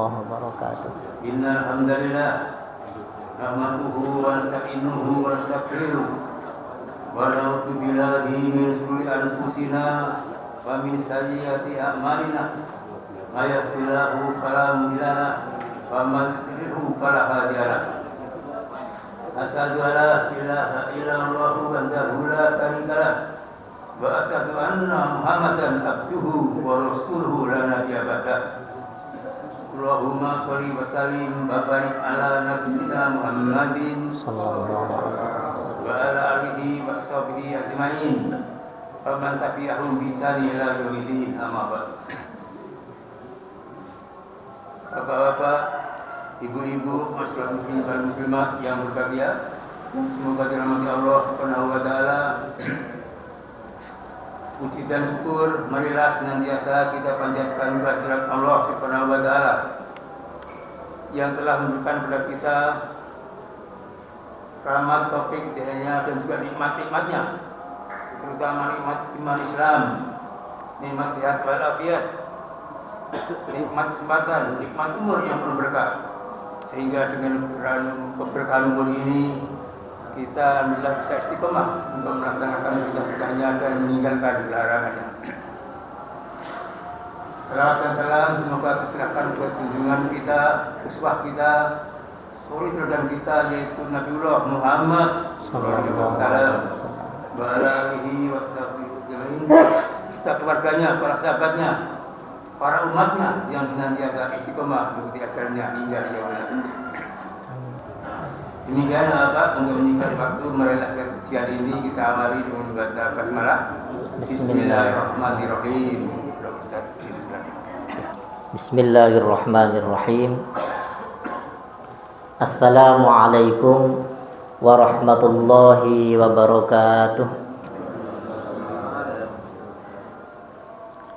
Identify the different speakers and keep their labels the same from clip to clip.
Speaker 1: warahmatullahi wabarakatuh.
Speaker 2: Innal hamdalillah nahmaduhu wa nasta'inuhu wa nastaghfiruh wa na'udzu billahi min shururi anfusina wa min sayyiati a'malina. May yahdihillahu fala mudilla lahu wa may yudlilhu fala hadiya lahu. Asyhadu an la ilaha illallah wahdahu la syarika lahu wa asyhadu anna Muhammadan abduhu wa rasuluhu la nabiyya ba'dahu. Allahumma sholli wa sallim wa barik ala nabiyyina Muhammadin
Speaker 1: Sallallahu alaihi wasallam.
Speaker 2: wa ala alihi wa sahbihi ajmain. Wa man tabi'ahum bi ihsan ila yaumil amma ba'd. Bapak-bapak, ibu-ibu, masyarakat muslim dan muslimat yang berbahagia, semoga dirahmati Allah Subhanahu wa taala. Puji dan syukur marilah senantiasa kita panjatkan kehadirat Allah Subhanahu wa taala yang telah memberikan kepada kita rahmat, taufik, hidayahnya dan juga nikmat-nikmatnya, terutama nikmat iman Islam, nikmat sehat walafiat, nikmat kesempatan, nikmat umur yang penuh berkah, sehingga dengan keberkahan umur ini kita alhamdulillah bisa istiqomah untuk melaksanakan perintah-perintahnya dan meninggalkan larangannya. Salawat dan salam semoga tercurahkan kepada junjungan kita, uswah kita, suri teladan kita, yaitu Nabiullah Muhammad sallallahu alaihi wasallam wa ala alihi washabihi, serta keluarganya, para sahabatnya, para umatnya yang senantiasa istiqomah mengikuti ajarannya hingga yaumil akhir. Demikian Bapak, untuk menyingkat waktu marilah kajian ini kita awali dengan membaca basmalah. Bismillahirrahmanirrahim.
Speaker 1: Bismillahirrahmanirrahim. Assalamualaikum warahmatullahi wabarakatuh.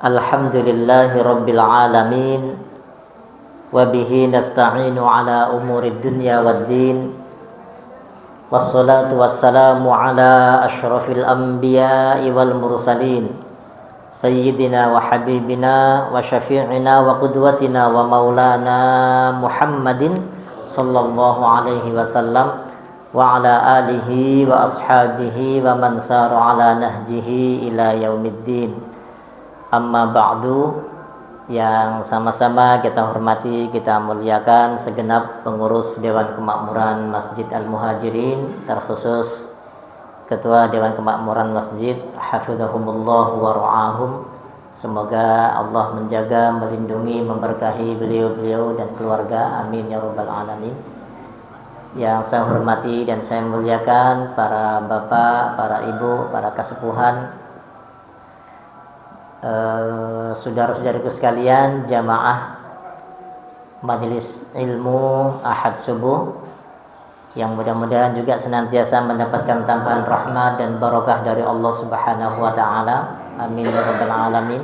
Speaker 1: Alhamdulillahi rabbil alamin, wa bihi nasta'inu ala umurid dunya waddin. Wassalatu wassalamu ala ashrafil anbiya'i wal mursalin sayyidina wa habibina wa syafi'ina wa qudwatina wa maulana Muhammadin sallallahu alaihi wasallam wa ala alihi wa ashabihi wa man sara ala nahjihi ila yaumiddin. Amma ba'du, yang sama-sama kita hormati, kita muliakan segenap pengurus Dewan Kemakmuran Masjid Al-Muhajirin, terkhusus Ketua Dewan Kemakmuran Masjid, hafizahumullah wa ra'ahum. Semoga Allah menjaga, melindungi, memberkahi beliau-beliau dan keluarga, amin ya rabbal alamin. Yang saya hormati dan saya muliakan para bapak, para ibu, para kasepuhan, saudara-saudariku sekalian, jamaah majelis ilmu Ahad subuh, yang mudah-mudahan juga senantiasa mendapatkan tambahan rahmat dan barakah dari Allah Subhanahu wa taala, amin ya rabbal alamin.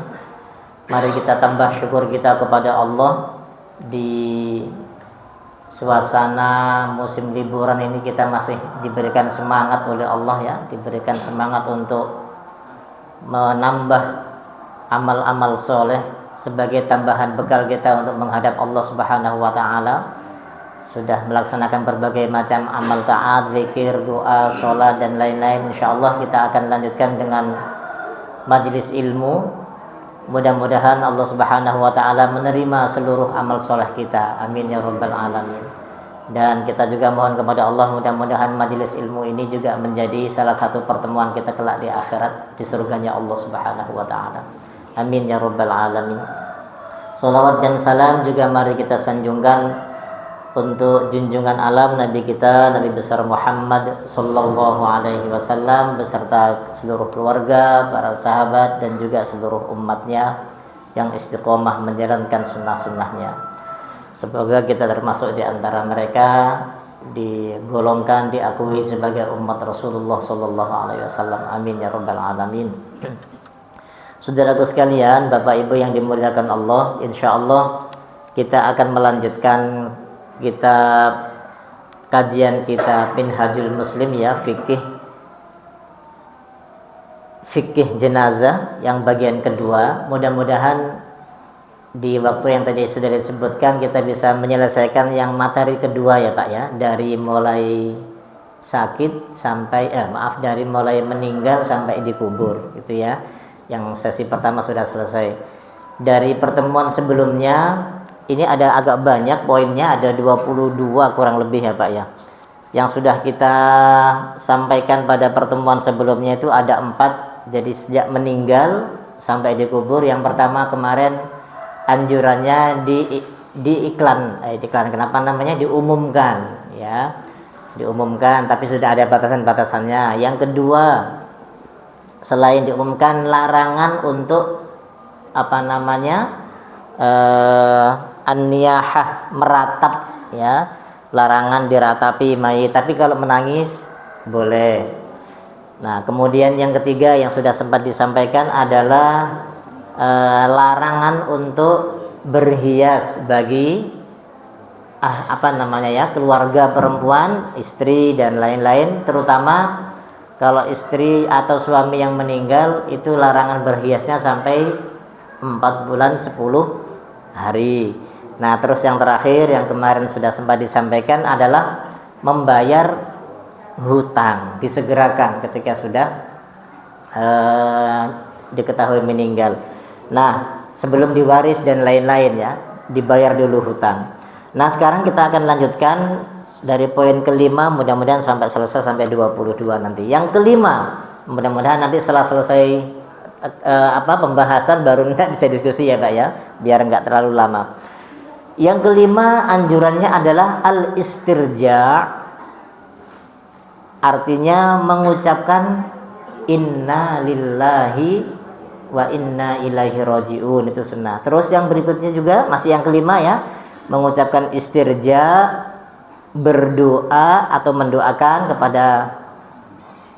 Speaker 1: Mari kita tambah syukur kita kepada Allah. Di suasana musim liburan ini kita masih diberikan semangat oleh Allah, ya, diberikan semangat untuk menambah amal-amal soleh sebagai tambahan bekal kita untuk menghadap Allah Subhanahu wa taala. Sudah melaksanakan berbagai macam amal taat, zikir, doa, sholat dan lain-lain. Insyaallah kita akan lanjutkan dengan majelis ilmu. Mudah-mudahan Allah Subhanahu wa taala menerima seluruh amal soleh kita, amin ya rabbal alamin. Dan kita juga mohon kepada Allah, mudah-mudahan majelis ilmu ini juga menjadi salah satu pertemuan kita kelak di akhirat, di surganya Allah Subhanahu wa taala. Amin ya rabbal alamin. Salawat dan salam juga mari kita sanjungkan untuk junjungan alam Nabi kita, Nabi besar Muhammad sallallahu alaihi wasallam, beserta seluruh keluarga, para sahabat dan juga seluruh umatnya yang istiqomah menjalankan sunnah-sunnahnya. Semoga kita termasuk di antara mereka, digolongkan, diakui sebagai umat Rasulullah sallallahu alaihi wasallam. Amin ya rabbal alamin. Saudaraku sekalian, Bapak Ibu yang dimuliakan Allah, insyaallah kita akan melanjutkan kitab kajian kita Minhajul Muslim, ya, fikih jenazah yang bagian kedua. Mudah-mudahan di waktu yang tadi sudah disebutkan kita bisa menyelesaikan yang materi kedua ya Pak ya, dari mulai sakit sampai dari mulai meninggal sampai dikubur gitu ya. Yang sesi pertama sudah selesai. Dari pertemuan sebelumnya ini ada agak banyak poinnya, ada 22 kurang lebih ya Pak ya. Yang sudah kita sampaikan pada pertemuan sebelumnya itu ada 4. Jadi sejak meninggal sampai dikubur, yang pertama kemarin anjurannya di iklan, kenapa namanya diumumkan ya, diumumkan, tapi sudah ada batasan-batasannya. Yang kedua, selain diumumkan, larangan untuk apa namanya an-niyahah, meratap ya, larangan diratapi mayit, tapi kalau menangis boleh. Nah, kemudian yang ketiga yang sudah sempat disampaikan adalah larangan untuk berhias bagi keluarga perempuan, istri dan lain-lain, terutama kalau istri atau suami yang meninggal itu larangan berhiasnya sampai 4 bulan 10 hari. Nah, terus yang terakhir yang kemarin sudah sempat disampaikan adalah membayar hutang, disegerakan ketika sudah diketahui meninggal. Nah, sebelum diwaris dan lain-lain ya, dibayar dulu hutang. Nah, sekarang kita akan lanjutkan dari poin kelima, mudah-mudahan sampai selesai sampai 22 nanti. Yang kelima, mudah-mudahan nanti setelah selesai pembahasan baru nggak bisa diskusi ya Pak ya, biar nggak terlalu lama. Yang kelima anjurannya adalah al-istirja', artinya mengucapkan inna lillahi wa inna ilaihi raji'un, itu sunnah. Terus yang berikutnya juga masih yang kelima ya, mengucapkan istirja, berdoa atau mendoakan kepada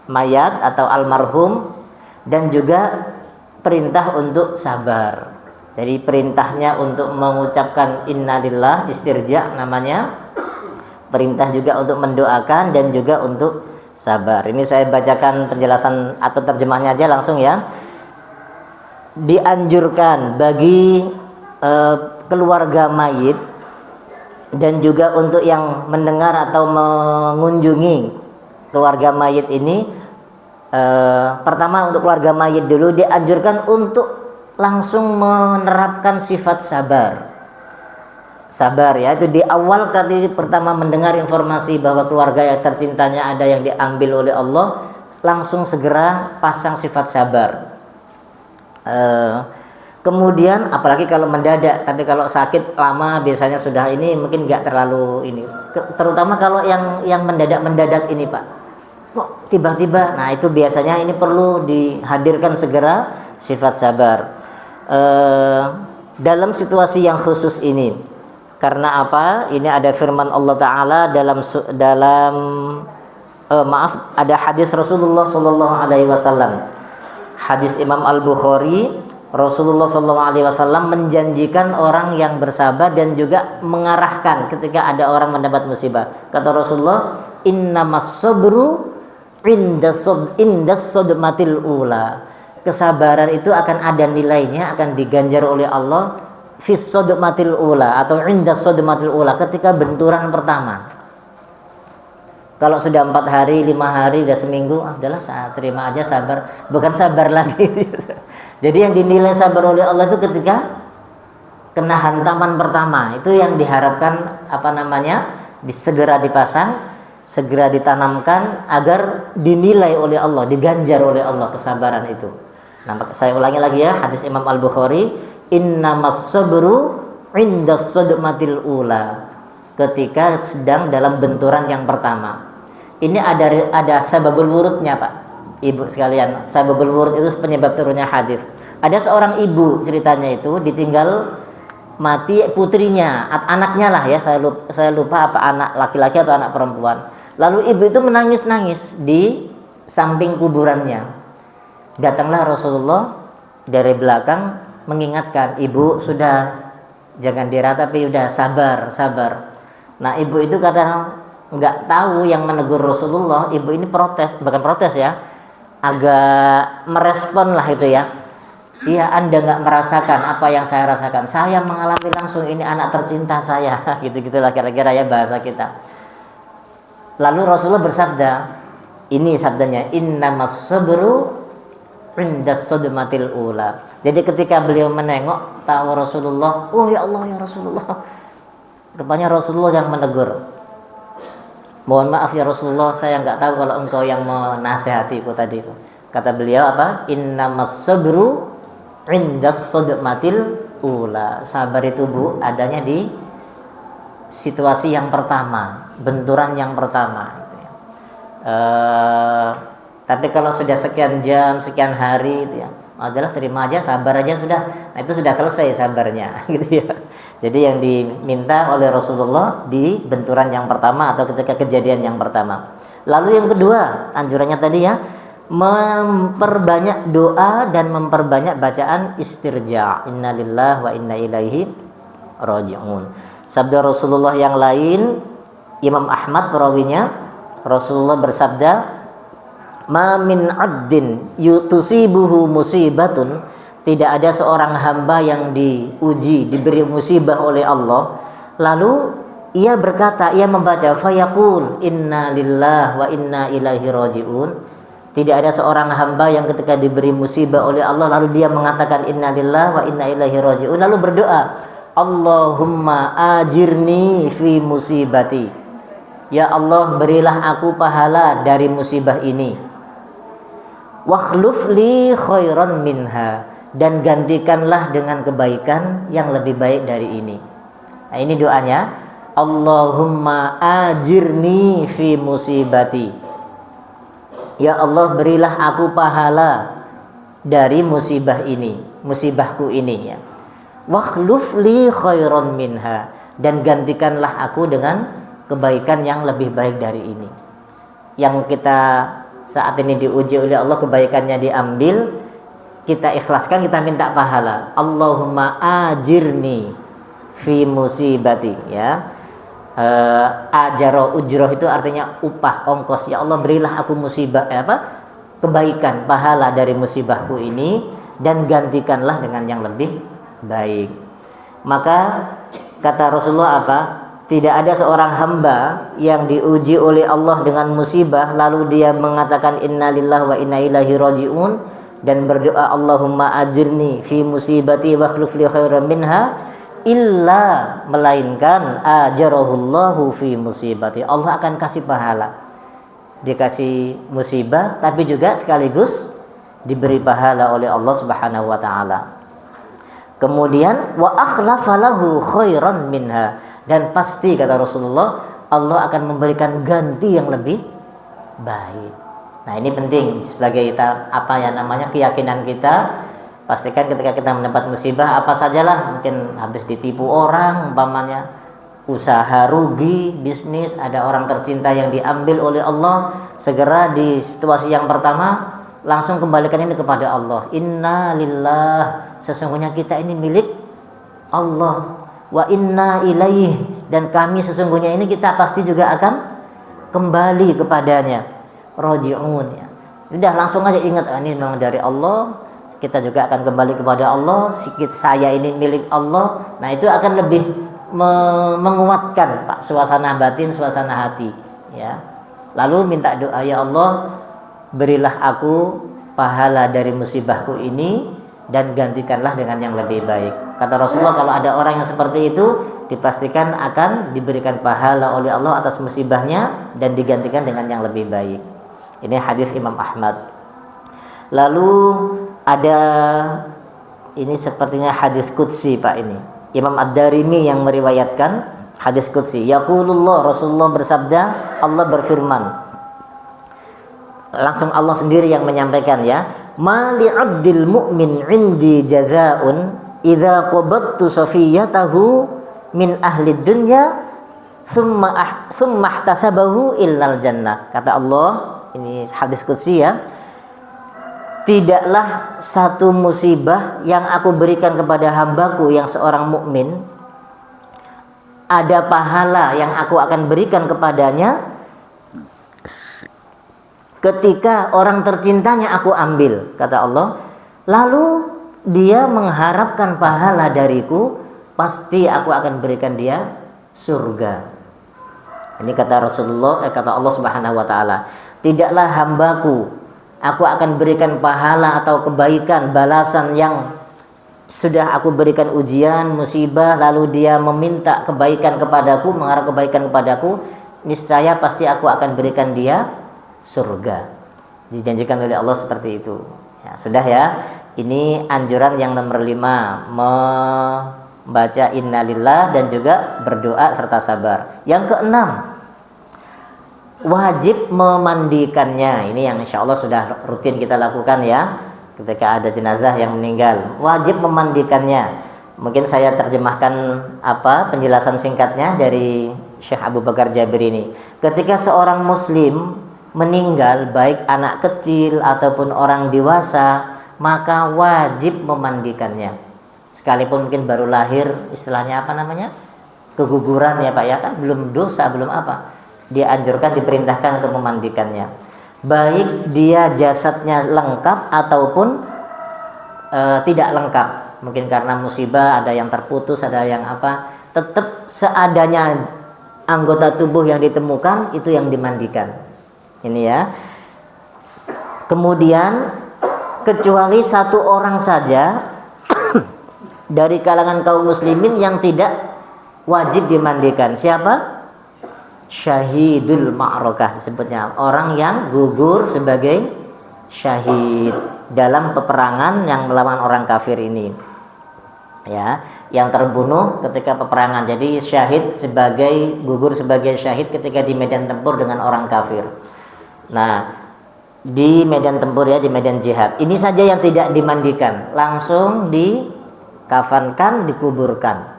Speaker 1: mayat atau almarhum, dan juga perintah untuk sabar. Jadi perintahnya untuk mengucapkan innalillah, istirja namanya, perintah juga untuk mendoakan dan juga untuk sabar. Ini saya bacakan penjelasan atau terjemahnya aja langsung ya. Dianjurkan bagi keluarga mayit dan juga untuk yang mendengar atau mengunjungi keluarga mayit ini, pertama untuk keluarga mayit dulu dianjurkan untuk langsung menerapkan sifat sabar. Sabar ya, itu di awal kali pertama mendengar informasi bahwa keluarga yang tercintanya ada yang diambil oleh Allah, langsung segera pasang sifat sabar. Kemudian apalagi kalau mendadak, tapi kalau sakit lama biasanya sudah ini mungkin nggak terlalu ini, terutama kalau yang mendadak ini Pak, kok tiba-tiba, nah itu biasanya ini perlu dihadirkan segera sifat sabar dalam situasi yang khusus ini. Karena apa? Ini ada firman Allah Ta'ala ada hadis Rasulullah Sallallahu Alaihi Wasallam, hadis Imam Al-Bukhari. Rasulullah SAW menjanjikan orang yang bersabar dan juga mengarahkan ketika ada orang mendapat musibah. Kata Rasulullah, innamas sabru indas sodmatil ula. Kesabaran itu akan ada nilainya, akan diganjar oleh Allah fis sodmatil ula atau indas sodmatil ula, ketika benturan pertama. Kalau sudah 4 hari, 5 hari, udah seminggu, udahlah saya terima aja, sabar. Bukan sabar lagi. Jadi yang dinilai sabar oleh Allah itu ketika kena hantaman pertama. Itu yang diharapkan segera dipasang, segera ditanamkan agar dinilai oleh Allah, diganjar oleh Allah kesabaran itu. Nah, saya ulangi lagi ya, hadis Imam Al-Bukhari, innamas sabru indas sodmatil ula, ketika sedang dalam benturan yang pertama. Ini ada sababul wurudnya Pak, Ibu sekalian. Sababul wurud itu penyebab turunnya hadis. Ada seorang ibu ceritanya itu ditinggal mati putrinya, anaknya lah ya, saya lupa apa anak laki-laki atau anak perempuan. Lalu ibu itu menangis-nangis di samping kuburannya. Datanglah Rasulullah dari belakang mengingatkan, ibu sudah jangan diratapi, udah sabar. Nah, ibu itu kata nggak tahu yang menegur Rasulullah. Ibu ini bukan protes ya, agak merespon lah itu ya. Iya, Anda nggak merasakan apa yang saya rasakan. Saya mengalami langsung, ini anak tercinta saya. Gitu-gitulah kira-kira ya bahasa kita. Lalu Rasulullah bersabda, ini sabdanya, innamas sabru indas sodmatil ula. Jadi ketika beliau menengok tahu Rasulullah, oh ya Allah ya Rasulullah. Rupanya Rasulullah yang menegur. Mohon maaf ya Rasulullah, saya nggak tahu kalau engkau yang menasehatiku tadi. Kata beliau apa? Innamas sabru indas sodmatil ula. Sabar itu Bu adanya di situasi yang pertama, benturan yang pertama. Tapi kalau sudah sekian jam, sekian hari, itu ya, adalah terima aja, sabar aja sudah. Nah itu sudah selesai sabarnya, gitu ya. Jadi yang diminta oleh Rasulullah di benturan yang pertama atau ketika kejadian yang pertama. Lalu yang kedua, anjurannya tadi ya, memperbanyak doa dan memperbanyak bacaan istirja. Innalillahi wa inna ilaihi raji'un. Sabda Rasulullah yang lain, Imam Ahmad perawinya, Rasulullah bersabda, ma min 'abdin yutusibuhu musibatun, tidak ada seorang hamba yang diuji, diberi musibah oleh Allah, lalu ia berkata, ia membaca fayaqul inna lillahi wa inna ilaihi raji'un. Tidak ada seorang hamba yang ketika diberi musibah oleh Allah lalu dia mengatakan inna lillahi wa inna ilaihi raji'un, lalu berdoa, Allahumma ajirni fi musibati. Ya Allah, berilah aku pahala dari musibah ini. Wakhluf li khairan minha, dan gantikanlah dengan kebaikan yang lebih baik dari ini. Nah ini doanya, Allahumma ajirni fi musibati. Ya Allah, berilah aku pahala dari musibah ini, musibahku ini ya. Wakhluf li khairan minha, dan gantikanlah aku dengan kebaikan yang lebih baik dari ini. Yang kita saat ini diuji oleh Allah, kebaikannya diambil, kita ikhlaskan, kita minta pahala. Allahumma ajirni fi musibati ya. Ajaro ujroh itu artinya upah, ongkos. Ya Allah, berilah aku musibah kebaikan, pahala dari musibahku ini, dan gantikanlah dengan yang lebih baik. Maka kata Rasulullah apa? Tidak ada seorang hamba yang diuji oleh Allah dengan musibah lalu dia mengatakan innalillahi wa inna ilaihi raji'un dan berdoa Allahumma ajirni fi musibati wa akhlif li khairan minha, illa melainkan ajarahullahu fi musibati. Allah akan kasih pahala. Dikasih musibah tapi juga sekaligus diberi pahala oleh Allah Subhanahu wa taala. Kemudian wa akhlafa lahu khairan minha, dan pasti kata Rasulullah Allah akan memberikan ganti yang lebih baik. Nah ini penting sebagai apa yang namanya keyakinan kita. Pastikan ketika kita mendapat musibah apa sajalah, mungkin habis ditipu orang umpamanya, usaha rugi, bisnis, ada orang tercinta yang diambil oleh Allah, segera di situasi yang pertama langsung kembalikan ini kepada Allah. Inna lillah, sesungguhnya kita ini milik Allah, wa inna ilaih, dan kami sesungguhnya ini kita pasti juga akan kembali kepadanya, raji'un ya. Sudah langsung aja ingat, ini memang dari Allah, kita juga akan kembali kepada Allah, saya ini milik Allah. Nah itu akan lebih menguatkan Pak suasana batin, suasana hati ya. Lalu minta doa, ya Allah, berilah aku pahala dari musibahku ini dan gantikanlah dengan yang lebih baik. Kata Rasulullah, kalau ada orang yang seperti itu, dipastikan akan diberikan pahala oleh Allah atas musibahnya dan digantikan dengan yang lebih baik. Ini hadis Imam Ahmad. Lalu ada, ini sepertinya hadis qudsi Pak ini. Imam Ad-Darimi yang meriwayatkan hadis qudsi. Yaqulullah, Rasulullah bersabda, Allah berfirman. Langsung Allah sendiri yang menyampaikan ya. Mali 'abdil mu'min 'indi jazaa'un idza qabattu safiyatahu min ahli dunya thumma ihtasabahu illal jannah. Kata Allah, ini hadis qudsi ya. Tidaklah satu musibah yang aku berikan kepada hambaku yang seorang mukmin, ada pahala yang aku akan berikan kepadanya ketika orang tercintanya aku ambil, kata Allah. Lalu dia mengharapkan pahala dariku, pasti aku akan berikan dia surga. Ini kata Rasulullah, kata Allah Subhanahu wa taala, tidaklah hambaku, aku akan berikan pahala atau kebaikan, balasan yang sudah aku berikan ujian, musibah, lalu dia meminta kebaikan kepadaku, mengharap kebaikan kepadaku, niscaya pasti aku akan berikan dia surga. Dijanjikan oleh Allah seperti itu. Ya, sudah ya. Ini anjuran yang nomor 5, membaca innalillah dan juga berdoa serta sabar. Yang ke-6, wajib memandikannya. Ini yang insya Allah sudah rutin kita lakukan ya. Ketika ada jenazah yang meninggal, wajib memandikannya. Mungkin saya terjemahkan penjelasan singkatnya dari Syekh Abu Bakar Jabir ini. Ketika seorang muslim meninggal, baik anak kecil ataupun orang dewasa, maka wajib memandikannya. Sekalipun mungkin baru lahir, istilahnya keguguran ya Pak ya, kan belum dosa, belum apa. Dianjurkan, diperintahkan untuk memandikannya. Baik dia jasadnya lengkap ataupun tidak lengkap. Mungkin karena musibah, ada yang terputus, ada yang tetap seadanya anggota tubuh yang ditemukan itu yang dimandikan. Ini ya. Kemudian kecuali satu orang saja dari kalangan kaum muslimin yang tidak wajib dimandikan. Siapa? Syahidul ma'rakah disebutnya, orang yang gugur sebagai syahid dalam peperangan yang melawan orang kafir ini. Ya, yang terbunuh ketika peperangan. Jadi syahid gugur sebagai syahid ketika di medan tempur dengan orang kafir. Nah, di medan tempur ya, di medan jihad. Ini saja yang tidak dimandikan, langsung dikafankan, dikuburkan.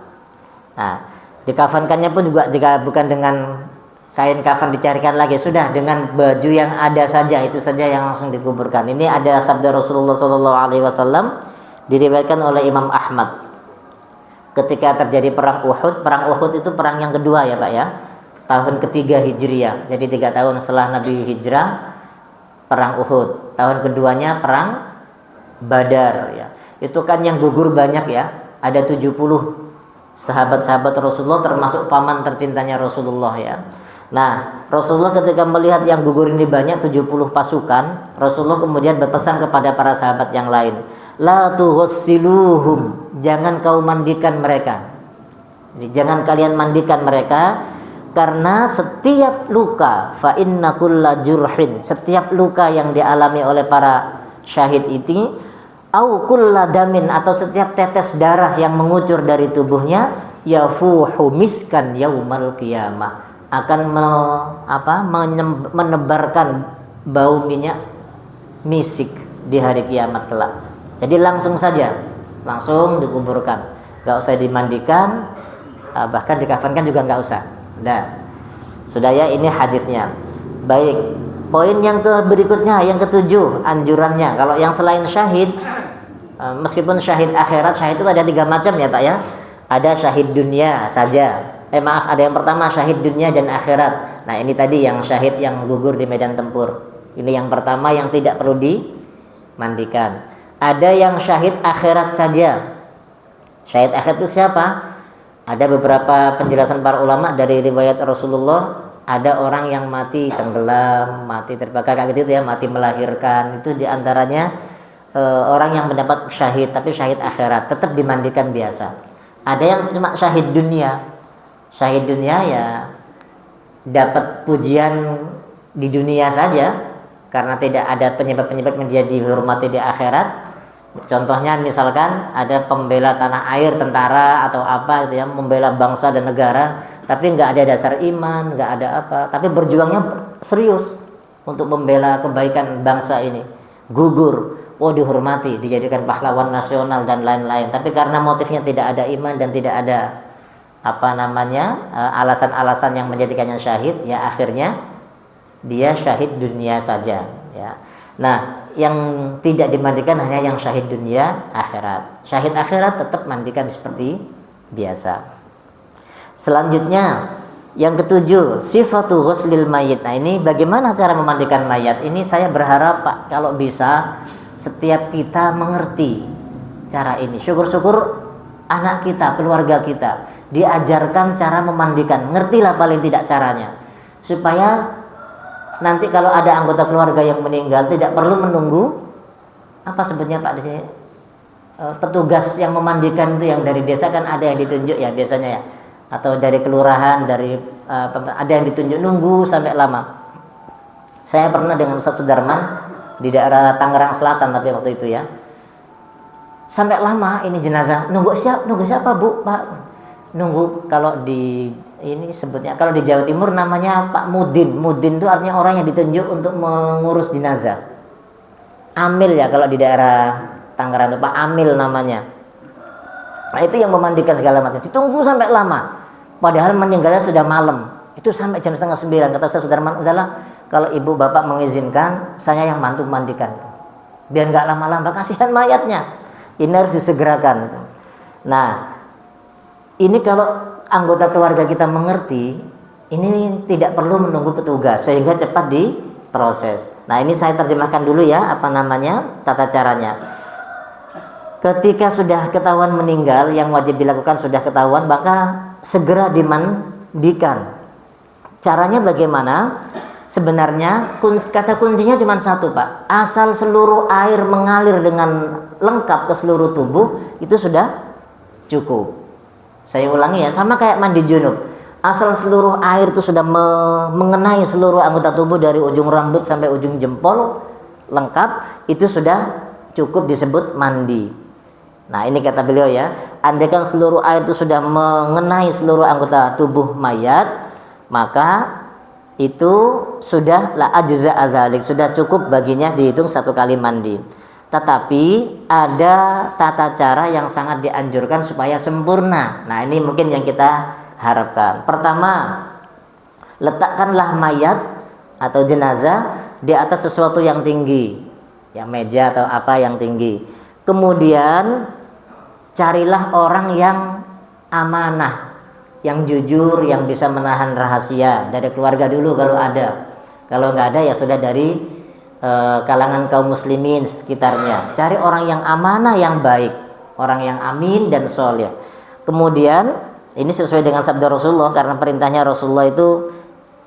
Speaker 1: Nah, dikafankannya pun juga jika bukan dengan kain kafan dicarikan lagi, sudah dengan baju yang ada saja, itu saja yang langsung dikuburkan. Ini ada sabda Rasulullah SAW diriwayatkan oleh Imam Ahmad ketika terjadi perang Uhud. Perang Uhud itu perang yang kedua ya Pak ya, tahun ketiga Hijriah. Jadi 3 tahun setelah Nabi hijrah, perang Uhud. Tahun keduanya perang Badar ya. Itu kan yang gugur banyak ya, ada 70 sahabat-sahabat Rasulullah termasuk paman tercintanya Rasulullah ya. Nah, Rasulullah ketika melihat yang gugur ini banyak, 70 pasukan, Rasulullah kemudian berpesan kepada para sahabat yang lain, la tughassiluhum, jangan kau mandikan mereka. Jadi, jangan kalian mandikan mereka, karena setiap luka, fa inna kulla jurhin, setiap luka yang dialami oleh para syahid ini, au kulla damin, atau setiap tetes darah yang mengucur dari tubuhnya, yafuhu miskan yaumal qiyamah, akan menebarkan bau minyak misik di hari kiamat kelak. Jadi langsung saja, langsung dikuburkan, gak usah dimandikan, bahkan dikafankan juga gak usah. Nah, sudah ya, ini hadisnya. Baik, poin yang berikutnya, yang ke-7, anjurannya. Kalau yang selain syahid, meskipun syahid akhirat, syahid itu ada 3 macam ya Pak ya. Ada syahid dunia saja. Ada yang pertama syahid dunia dan akhirat. Nah, ini tadi yang syahid yang gugur di medan tempur. Ini yang pertama yang tidak perlu dimandikan. Ada yang syahid akhirat saja. Syahid akhirat itu siapa? Ada beberapa penjelasan para ulama dari riwayat Rasulullah. Ada orang yang mati tenggelam, mati terbakar kayak gitu ya, mati melahirkan. Itu diantaranya orang yang mendapat syahid, tapi syahid akhirat tetap dimandikan biasa. Ada yang cuma syahid dunia. Syahid dunia ya dapat pujian di dunia saja, karena tidak ada penyebab-penyebab yang dia dihormati di akhirat. Contohnya misalkan ada pembela tanah air, tentara atau apa gitu ya, membela bangsa dan negara, tapi nggak ada dasar iman, nggak ada apa, tapi berjuangnya serius untuk membela kebaikan bangsa ini, gugur, dihormati, dijadikan pahlawan nasional dan lain-lain. Tapi karena motifnya tidak ada iman dan tidak ada alasan-alasan yang menjadikannya syahid, ya akhirnya dia syahid dunia saja ya. Nah, yang tidak dimandikan hanya yang syahid dunia, akhirat. Syahid akhirat tetap mandikan seperti biasa. Selanjutnya yang ke-7, sifatu ghuslil mayit. Nah, ini bagaimana cara memandikan mayat? Ini saya berharap Pak, kalau bisa setiap kita mengerti cara ini. Syukur-syukur anak kita, keluarga kita diajarkan cara memandikan, ngertilah paling tidak caranya, supaya nanti kalau ada anggota keluarga yang meninggal tidak perlu menunggu apa sebutnya Pak di sini, petugas yang memandikan itu yang dari desa kan ada yang ditunjuk ya biasanya ya, atau dari kelurahan, dari ada yang ditunjuk, nunggu sampai lama. Saya pernah dengan Ustaz Sudarman di daerah Tangerang Selatan tapi waktu itu ya, sampai lama ini jenazah, nunggu siapa Bu, Pak? Nunggu, kalau di ini sebutnya, kalau di Jawa Timur namanya Pak Mudin. Mudin itu artinya orang yang ditunjuk untuk mengurus jenazah. Amil ya kalau di daerah Tangerang itu Pak Amil namanya. Nah itu yang memandikan segala macam. Ditunggu sampai lama. Padahal meninggalnya sudah malam. Itu sampai jam 8:30. Kata Ustaz Sudarman, udahlah kalau ibu bapak mengizinkan, saya yang bantu mandikan. Biar nggak lama-lama, kasihan mayatnya. Ini harus disegerakan. Nah, ini kalau anggota keluarga kita mengerti, ini tidak perlu menunggu petugas sehingga cepat diproses. Nah, ini saya terjemahkan dulu ya, apa namanya, tata caranya. Ketika sudah ketahuan meninggal, yang wajib dilakukan sudah ketahuan, maka segera dimandikan. Caranya bagaimana? Sebenarnya kata kuncinya cuma satu Pak, asal seluruh air mengalir dengan lengkap ke seluruh tubuh, itu sudah cukup. Saya ulangi ya, sama kayak mandi junub. Asal seluruh air itu sudah mengenai seluruh anggota tubuh dari ujung rambut sampai ujung jempol lengkap, itu sudah cukup disebut mandi. Nah ini kata beliau ya, andaikan seluruh air itu sudah mengenai seluruh anggota tubuh mayat, maka itu sudah la ajza adzalik, sudah cukup baginya dihitung satu kali mandi. Tetapi ada tata cara yang sangat dianjurkan supaya sempurna. Nah ini mungkin yang kita harapkan. Pertama, letakkanlah mayat atau jenazah di atas sesuatu yang tinggi, ya meja atau apa yang tinggi. Kemudian carilah orang yang amanah, yang jujur, yang bisa menahan rahasia dari keluarga dulu kalau ada. Kalau nggak ada ya sudah dari kalangan kaum muslimin sekitarnya. Cari orang yang amanah, yang baik, orang yang amin dan soleh. Kemudian ini sesuai dengan sabda Rasulullah, karena perintahnya Rasulullah itu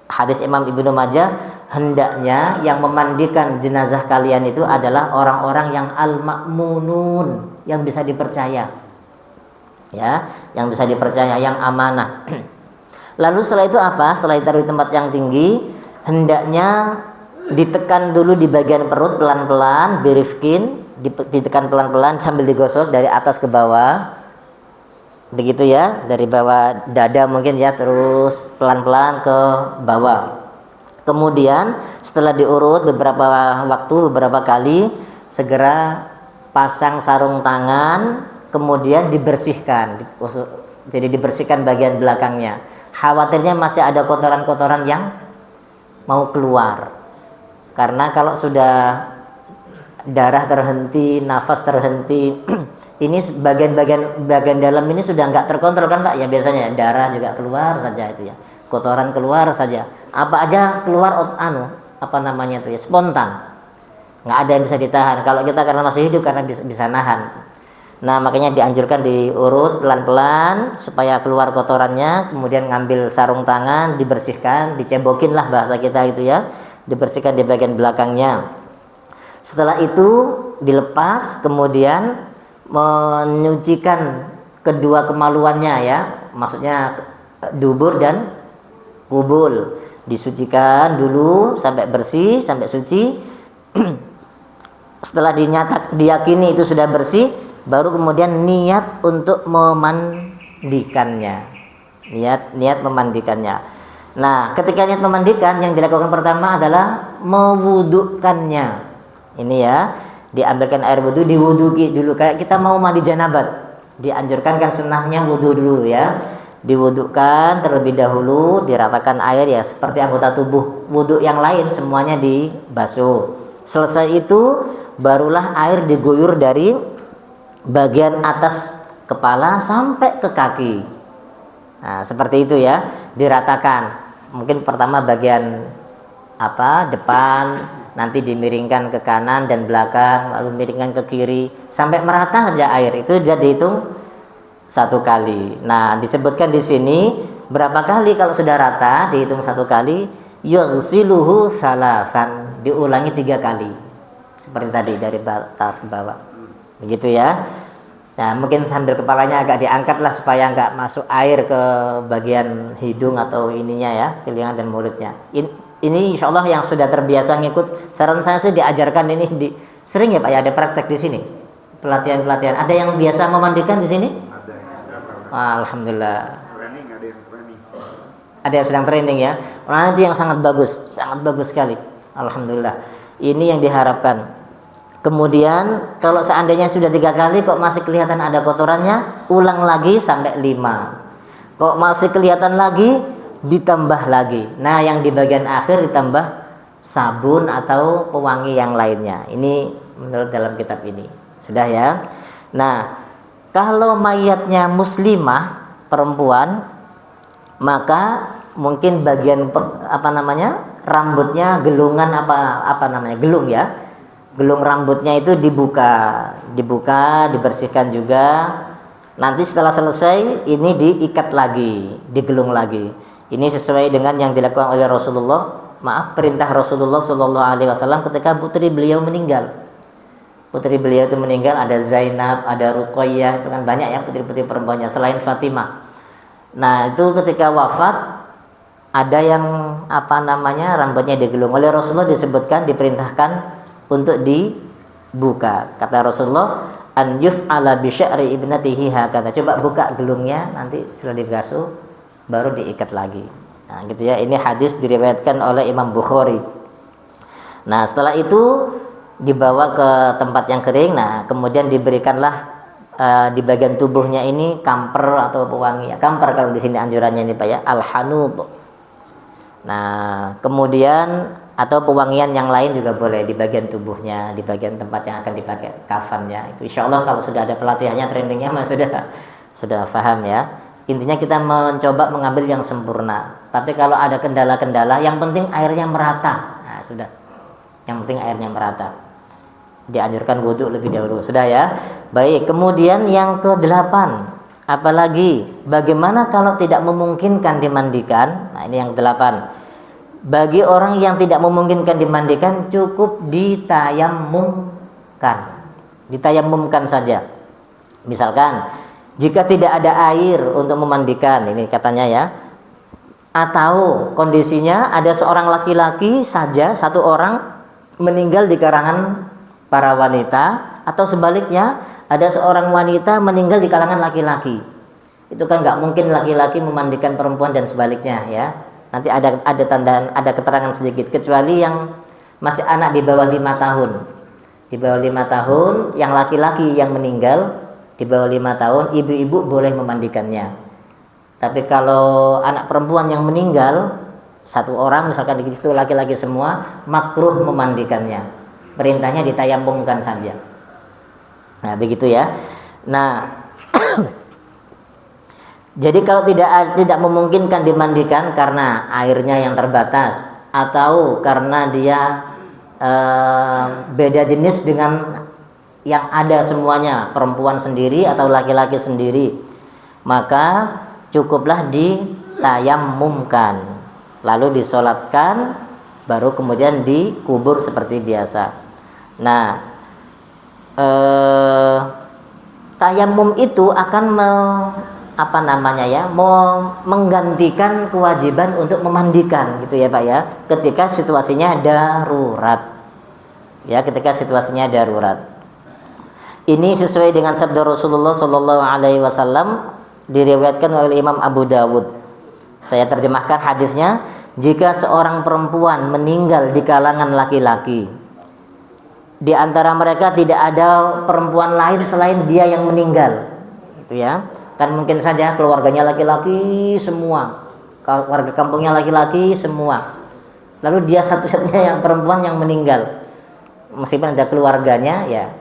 Speaker 1: hadis Imam Ibnu Majah, hendaknya yang memandikan jenazah kalian itu adalah orang-orang yang al-ma'munun, yang bisa dipercaya, ya, yang bisa dipercaya, yang amanah. Lalu setelah itu apa? Setelah ditaruh di tempat yang tinggi, hendaknya ditekan dulu di bagian perut pelan-pelan, birifkin, ditekan pelan-pelan sambil digosok dari atas ke bawah, begitu ya, dari bawah dada mungkin ya, terus pelan-pelan ke bawah. Kemudian setelah diurut beberapa waktu, beberapa kali, segera pasang sarung tangan, kemudian dibersihkan. Jadi dibersihkan bagian belakangnya. Khawatirnya masih ada kotoran-kotoran yang mau keluar. Karena kalau sudah darah terhenti, nafas terhenti, ini bagian dalam ini sudah nggak terkontrol kan Pak? Ya biasanya darah juga keluar saja itu ya, kotoran keluar saja, apa aja keluar apa namanya itu ya, spontan, nggak ada yang bisa ditahan. Kalau kita karena masih hidup, karena bisa nahan. Nah makanya dianjurkan diurut pelan-pelan supaya keluar kotorannya, kemudian ngambil sarung tangan, dibersihkan, dicebokin lah bahasa kita itu ya, dibersihkan di bagian belakangnya. Setelah itu dilepas, kemudian menyucikan kedua kemaluannya ya, maksudnya dubur dan kubul, disucikan dulu sampai bersih, sampai suci. Setelah diyakini itu sudah bersih, baru kemudian niat untuk memandikannya, niat memandikannya. Nah, ketika niat memandikan, yang dilakukan pertama adalah mewudukannya. Ini ya, diambilkan air wudu, diwuduki dulu. Kayak kita mau mandi janabat, dianjurkan kan sunnahnya wudu dulu ya. Diwudukan terlebih dahulu, diratakan air ya, seperti anggota tubuh wudu yang lain, semuanya dibasuh. Selesai itu, barulah air diguyur dari bagian atas kepala sampai ke kaki. Nah, seperti itu ya, diratakan. Mungkin pertama bagian depan, nanti dimiringkan ke kanan dan belakang, lalu miringkan ke kiri sampai merata aja air, itu sudah dihitung 1 kali. Nah, disebutkan di sini berapa kali kalau sudah rata dihitung 1 kali, yughsiluhu salasan, diulangi 3 kali. Seperti tadi dari atas ke bawah. Begitu ya. Nah, mungkin sambil kepalanya agak diangkat lah supaya nggak masuk air ke bagian hidung atau ininya ya, telinga dan mulutnya. Ini insya Allah yang sudah terbiasa ngikut, saran saya sih diajarkan ini sering ya Pak ya, ada praktek di sini, pelatihan-pelatihan. Ada yang biasa memandikan di sini?
Speaker 3: Ada yang sudah pernah.
Speaker 1: Alhamdulillah.
Speaker 3: Training, ada yang training.
Speaker 1: Ada yang sedang training ya. Nah, itu yang sangat bagus sekali. Alhamdulillah. Ini yang diharapkan. Kemudian kalau seandainya sudah 3 kali kok masih kelihatan ada kotorannya, ulang lagi sampai 5. Kok masih kelihatan lagi, ditambah lagi. Nah, yang di bagian akhir ditambah sabun atau pewangi yang lainnya. Ini menurut dalam kitab ini. Sudah ya. Nah, kalau mayatnya muslimah perempuan, maka mungkin bagian rambutnya gelungan gelung ya. Gelung rambutnya itu dibuka, dibersihkan juga. Nanti setelah selesai ini diikat lagi, digelung lagi. Ini sesuai dengan yang dilakukan oleh perintah Rasulullah Shallallahu Alaihi Wasallam ketika putri beliau meninggal. Putri beliau itu meninggal, ada Zainab, ada Ruqayyah, itu kan banyak ya putri-putri perempuannya selain Fatimah. Nah, itu ketika wafat ada yang rambutnya digelung. Oleh Rasulullah disebutkan, diperintahkan untuk dibuka. Kata Rasulullah, an yuf'ala bi sya'ri ibnatihi hakata. Coba buka gelungnya, nanti setelah dibasuh baru diikat lagi. Nah, gitu ya. Ini hadis diriwayatkan oleh Imam Bukhari. Nah, setelah itu dibawa ke tempat yang kering. Nah, kemudian diberikanlah di bagian tubuhnya ini kamper atau pewangi. Ya, kamper kalau di sini anjurannya ini Pak ya, al-hanud. Nah, kemudian atau pewangian yang lain juga boleh di bagian tubuhnya, di bagian tempat yang akan dipakai kafannya. Itu insya Allah kalau sudah ada pelatihannya, trainingnya mah sudah paham ya. Intinya kita mencoba mengambil yang sempurna. Tapi kalau ada kendala-kendala, yang penting airnya merata. Nah, sudah. Yang penting airnya merata. Dianjurkan wudhu lebih dahulu. Sudah ya. Baik, kemudian yang ke-8. Apalagi bagaimana kalau tidak memungkinkan dimandikan? Nah, ini yang ke-8. Bagi orang yang tidak memungkinkan dimandikan, cukup ditayammumkan. Ditayammumkan saja. Misalkan jika tidak ada air untuk memandikan, ini katanya ya, atau kondisinya ada seorang laki-laki saja, 1 orang meninggal di kalangan para wanita, atau sebaliknya ada seorang wanita meninggal di kalangan laki-laki. Itu kan nggak mungkin laki-laki memandikan perempuan dan sebaliknya ya. Nanti ada keterangan sedikit, kecuali yang masih anak di bawah 5 tahun. Di bawah 5 tahun, yang laki-laki yang meninggal di bawah 5 tahun, ibu-ibu boleh memandikannya. Tapi kalau anak perempuan yang meninggal 1 orang, misalkan di situ laki-laki semua, makruh memandikannya. Perintahnya ditayammumkan saja. Nah, begitu ya. Nah, jadi kalau tidak memungkinkan dimandikan karena airnya yang terbatas, atau karena dia beda jenis dengan yang ada semuanya, perempuan sendiri atau laki-laki sendiri, maka cukuplah ditayammumkan, lalu disolatkan, baru kemudian dikubur seperti biasa. Nah, tayammum itu akan menggantikan kewajiban untuk memandikan, gitu ya Pak ya, ketika situasinya darurat. Ya, ketika situasinya darurat. Ini sesuai dengan sabda Rasulullah Sallallahu Alaihi Wasallam, diriwayatkan oleh Imam Abu Dawud. Saya terjemahkan hadisnya: jika seorang perempuan meninggal di kalangan laki-laki, di antara mereka tidak ada perempuan lain selain dia yang meninggal, itu ya. Kan mungkin saja keluarganya laki-laki semua, warga kampungnya laki-laki semua, lalu dia satu-satunya yang perempuan yang meninggal, meskipun ada keluarganya ya.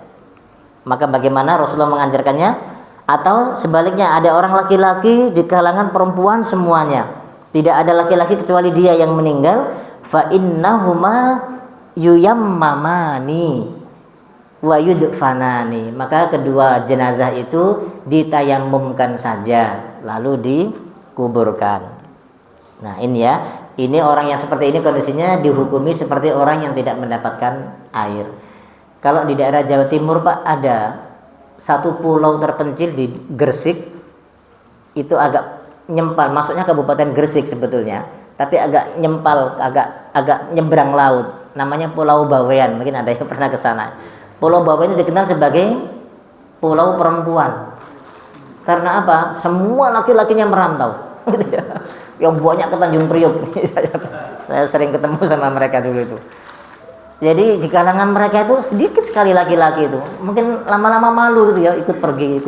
Speaker 1: Maka bagaimana Rasulullah mengajarkannya? Atau sebaliknya, ada orang laki-laki di kalangan perempuan semuanya, tidak ada laki-laki kecuali dia yang meninggal, fa innahuma yuyammamani wa yudfanani, maka kedua jenazah itu ditayamumkan saja lalu dikuburkan. Nah ini ya, ini orang yang seperti ini kondisinya dihukumi seperti orang yang tidak mendapatkan air. Kalau di daerah Jawa Timur Pak, ada satu pulau terpencil di Gresik, itu agak nyempal, maksudnya Kabupaten Gresik sebetulnya, tapi agak nyempal, agak nyebrang laut, namanya Pulau Bawean, mungkin ada yang pernah ke sana. Pulau Bawean itu dikenal sebagai pulau perempuan. Karena apa? Semua laki-lakinya merantau. Yang banyak ke Tanjung Priok. Saya sering ketemu sama mereka dulu itu. Jadi di kalangan mereka itu sedikit sekali laki-laki itu. Mungkin lama-lama malu gitu ya, ikut pergi.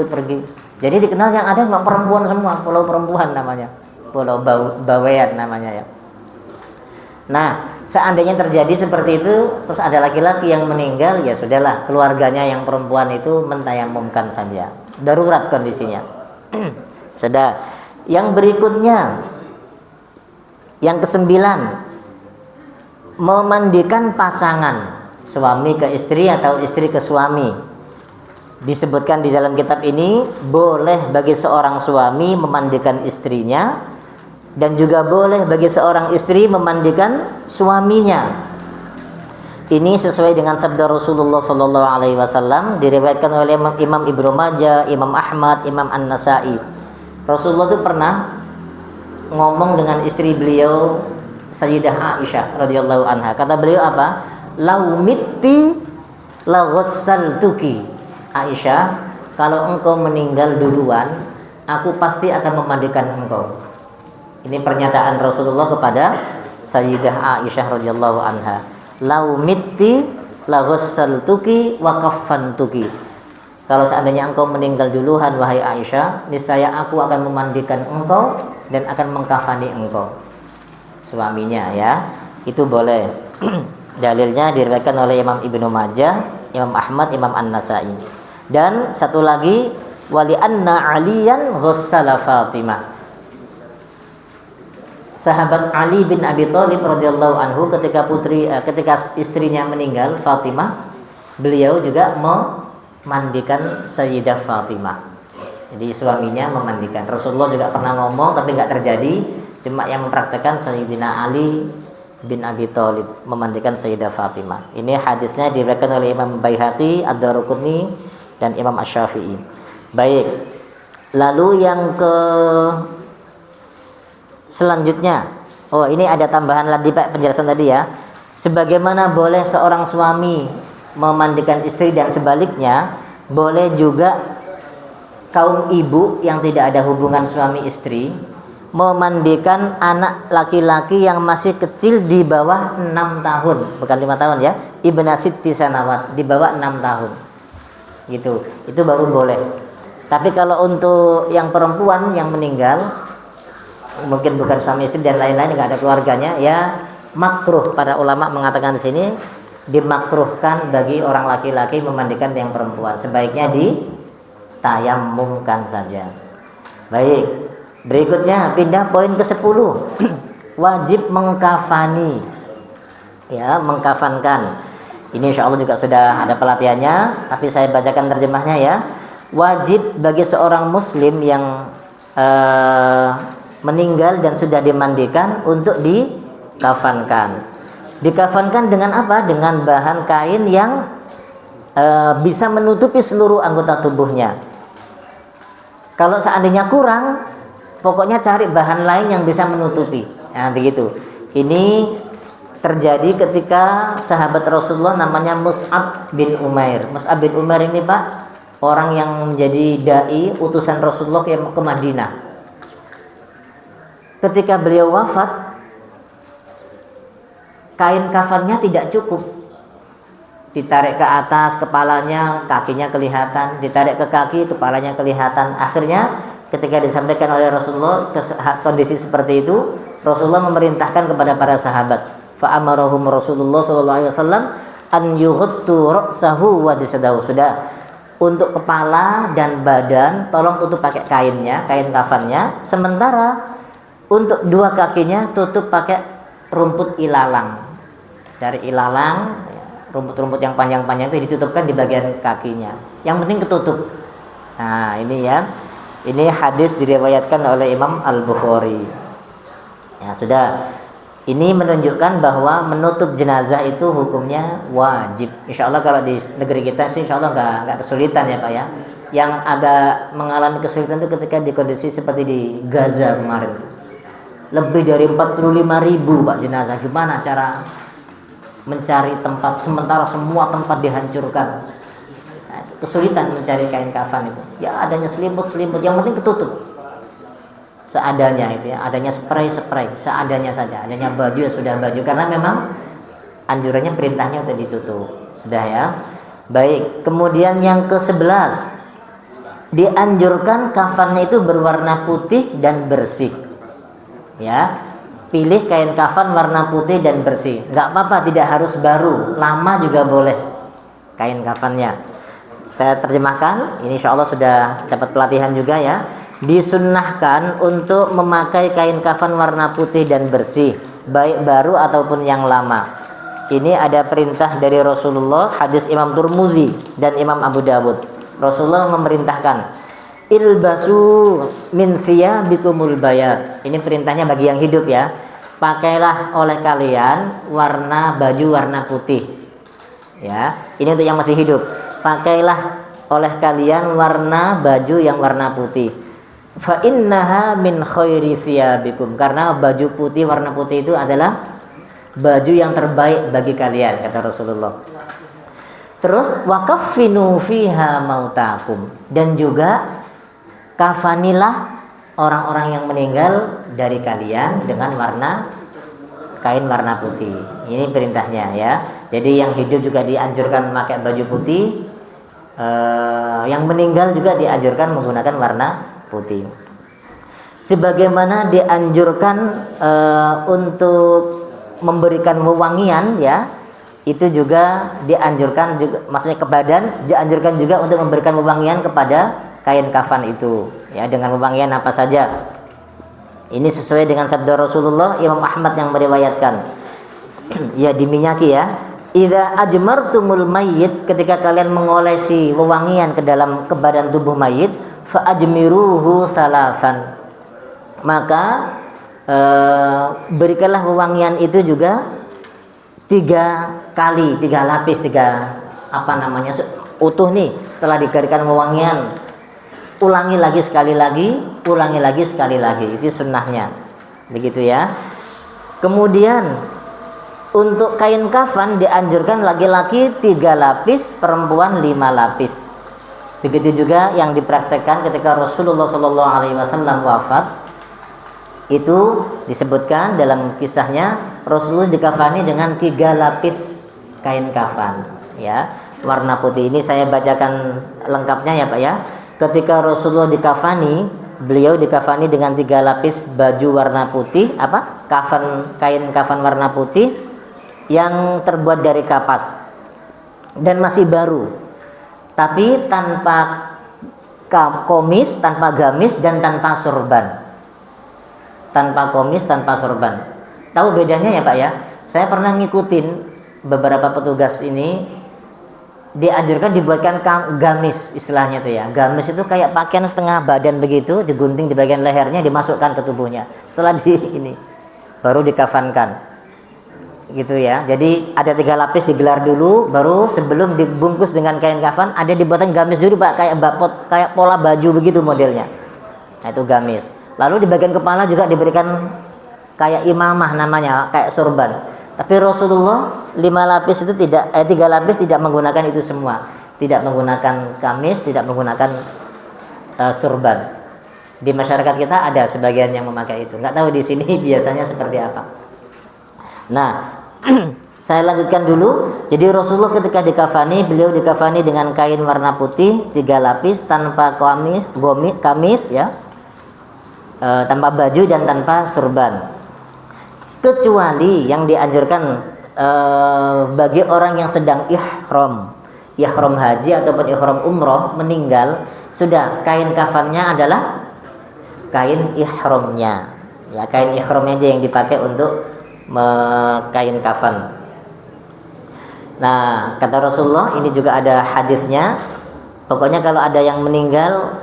Speaker 1: Jadi dikenal yang ada nggak perempuan semua, pulau perempuan namanya. Pulau Bawean namanya ya. Nah, seandainya terjadi seperti itu, terus ada laki-laki yang meninggal, ya sudahlah, keluarganya yang perempuan itu mentayamumkan saja. Darurat kondisinya. Sudah. Yang berikutnya, yang kesembilan, memandikan pasangan, suami ke istri atau istri ke suami. Disebutkan di dalam kitab ini, boleh bagi seorang suami memandikan istrinya, dan juga boleh bagi seorang istri memandikan suaminya. Ini sesuai dengan sabda Rasulullah sallallahu alaihi wasallam, diriwayatkan oleh Imam Ibnu Majah, Imam Ahmad, Imam An-Nasa'i. Rasulullah itu pernah ngomong dengan istri beliau Sayyidah Aisyah radhiyallahu anha. Kata beliau apa? Lau mitti la ghassaltuki. Aisyah, kalau engkau meninggal duluan, aku pasti akan memandikan engkau. Ini pernyataan Rasulullah kepada Sayyidah Aisyah radhiyallahu anha. Lau mitti la ghassaltuki wa kaffantuki. Kalau seandainya engkau meninggal duluan wahai Aisyah, niscaya aku akan memandikan engkau dan akan mengkafani engkau. Suaminya ya, itu boleh. Dalilnya diriwayatkan oleh Imam Ibnu Majah, Imam Ahmad, Imam An-Nasa'i. Dan satu lagi, wali anna Aliyan ghassala Fatimah. Sahabat Ali bin Abi Thalib radhiyallahu anhu ketika istrinya meninggal Fatimah, beliau juga memandikan Sayyidah Fatimah. Jadi suaminya memandikan. Rasulullah juga pernah ngomong tapi nggak terjadi. Cuma yang mempraktekkan Sayyidina Ali bin Abi Thalib memandikan Sayyidah Fatimah. Ini hadisnya diriwayatkan oleh Imam Baihaqi, Ad-Daruqutni dan Imam Asy-Syafi'i. Baik. Lalu yang ke selanjutnya, oh ini ada tambahan lagi Pak penjelasan tadi ya. Sebagaimana boleh seorang suami memandikan istri dan sebaliknya, boleh juga kaum ibu yang tidak ada hubungan suami istri memandikan anak laki-laki yang masih kecil di bawah 6 tahun, bukan 5 tahun ya, ibna sitti sanawat, di bawah 6 tahun. Gitu. Itu baru boleh. Tapi kalau untuk yang perempuan yang meninggal, mungkin bukan suami istri dan lain-lain, nggak ada keluarganya, ya makruh. Para ulama mengatakan di sini dimakruhkan bagi orang laki-laki memandikan yang perempuan. Sebaiknya ditayamumkan saja. Baik, berikutnya pindah poin ke-10. Wajib mengkafani. Ya, mengkafankan. Ini insya Allah juga sudah ada pelatihannya, tapi saya bacakan terjemahnya ya. Wajib bagi seorang muslim yang meninggal dan sudah dimandikan untuk dikafankan. Dikafankan dengan apa? Dengan bahan kain yang bisa menutupi seluruh anggota tubuhnya. Kalau seandainya kurang, pokoknya cari bahan lain yang bisa menutupi. Nah, begitu. Ini terjadi ketika sahabat Rasulullah namanya Mus'ab bin Umair. Mus'ab bin Umair ini Pak, orang yang menjadi dai utusan Rasulullah ke Madinah. Ketika beliau wafat, kain kafannya tidak cukup. Ditarik ke atas kepalanya, kakinya kelihatan, ditarik ke kaki, kepalanya kelihatan. Akhirnya ketika disampaikan oleh Rasulullah kondisi seperti itu, Rasulullah memerintahkan kepada para sahabat, fa'amarahum Rasulullah sallallahu alaihi wasallam an yughuttu ra'sahu wa jasadahu. Sudah, untuk kepala dan badan tolong tutup pakai kainnya, kain kafannya. Sementara untuk dua kakinya tutup pakai rumput ilalang. cari ilalang, ya, rumput-rumput yang panjang-panjang itu ditutupkan di bagian kakinya. Yang penting ketutup. Nah, ini ya. Ini hadis diriwayatkan oleh Imam Al-Bukhari. Ya, sudah. Ini menunjukkan bahwa menutup jenazah itu hukumnya wajib. Insya Allah kalau di negeri kita sih insya Allah nggak kesulitan ya Pak ya. Yang agak mengalami kesulitan itu ketika di kondisi seperti di Gaza kemarin. Lebih dari 45.000 Pak jenazah. Gimana cara mencari tempat sementara semua tempat dihancurkan? Nah, kesulitan mencari kain kafan itu. Ya adanya selimut-selimut, yang penting ketutup. Seadanya itu ya, adanya spray seadanya saja, adanya baju ya sudah baju, karena memang anjurannya perintahnya untuk ditutup. Sudah ya. Baik, kemudian yang ke-11, dianjurkan kafannya itu berwarna putih dan bersih. Ya. Pilih kain kafan warna putih dan bersih. Enggak apa-apa, tidak harus baru, lama juga boleh kain kafannya. Saya terjemahkan, ini insya Allah sudah dapat pelatihan juga ya. Disunnahkan untuk memakai kain kafan warna putih dan bersih, baik baru ataupun yang lama. Ini ada perintah dari Rasulullah, hadis Imam Tirmidzi dan Imam Abu Dawud. Rasulullah memerintahkan, ilbasu min thiyabikumul bayad. Ini perintahnya bagi yang hidup ya. Pakailah oleh kalian baju warna putih. Ya, ini untuk yang masih hidup. Pakailah oleh kalian baju yang warna putih. Fa innaha min khairi thiyabikum, karena baju putih warna putih itu adalah baju yang terbaik bagi kalian, kata Rasulullah. Terus wa kaffinu fiha mautakum, dan juga kafanilah orang-orang yang meninggal dari kalian dengan kain warna putih. Ini perintahnya ya. Jadi yang hidup juga dianjurkan memakai baju putih, yang meninggal juga dianjurkan menggunakan warna putih. Sebagaimana dianjurkan untuk memberikan wewangian ya, itu juga dianjurkan juga, maksudnya ke badan, dianjurkan juga untuk memberikan wewangian kepada kain kafan itu ya, dengan wewangian apa saja. Ini sesuai dengan sabda Rasulullah, Imam Ahmad yang meriwayatkan. Ya, diminyaki ya. Idza ajmartumul mayyit, ketika kalian mengolesi wewangian ke badan tubuh mayit, fa ajmiruhu salasan, maka berikanlah wewangian itu juga 3 lapis, utuh nih. Setelah diberikan wewangian, ulangi lagi sekali lagi, itu sunnahnya, begitu ya. Kemudian untuk kain kafan dianjurkan laki-laki 3 lapis, perempuan 5 lapis. Begitu juga yang dipraktekkan ketika Rasulullah SAW wafat. Itu disebutkan dalam kisahnya, Rasulullah dikafani dengan 3 lapis kain kafan ya, warna putih. Ini saya bacakan lengkapnya ya Pak ya. Ketika Rasulullah dikafani, beliau dikafani dengan 3 lapis baju warna putih, kain kafan warna putih yang terbuat dari kapas dan masih baru, tapi tanpa komis, tanpa gamis, dan tanpa sorban. Tahu bedanya ya Pak ya? Saya pernah ngikutin beberapa petugas ini, dianjurkan dibuatkan gamis, istilahnya itu ya. Gamis itu kayak pakaian setengah badan begitu, digunting di bagian lehernya, dimasukkan ke tubuhnya. Setelah baru dikafankan. Gitu ya. Jadi ada 3 lapis digelar dulu, baru sebelum dibungkus dengan kain kafan ada dibuatkan gamis dulu Pak, kayak pola baju begitu modelnya. Nah, itu gamis. Lalu di bagian kepala juga diberikan kayak imamah namanya, kayak sorban. Tapi Rasulullah 3 lapis tidak menggunakan itu semua. Tidak menggunakan gamis, tidak menggunakan sorban. Di masyarakat kita ada sebagian yang memakai itu. Nggak tahu di sini biasanya seperti apa. Nah, saya lanjutkan dulu. Jadi Rasulullah ketika dikafani, beliau dikafani dengan kain warna putih 3 lapis, tanpa kamis ya, tanpa baju dan tanpa surban. Kecuali yang dianjurkan bagi orang yang sedang ihram haji ataupun ihram umroh, meninggal, sudah kain kafannya adalah kain ihramnya. Ya, kain ihramnya aja yang dipakai untuk kain kafan. Nah, kata Rasulullah, ini juga ada hadisnya. Pokoknya kalau ada yang meninggal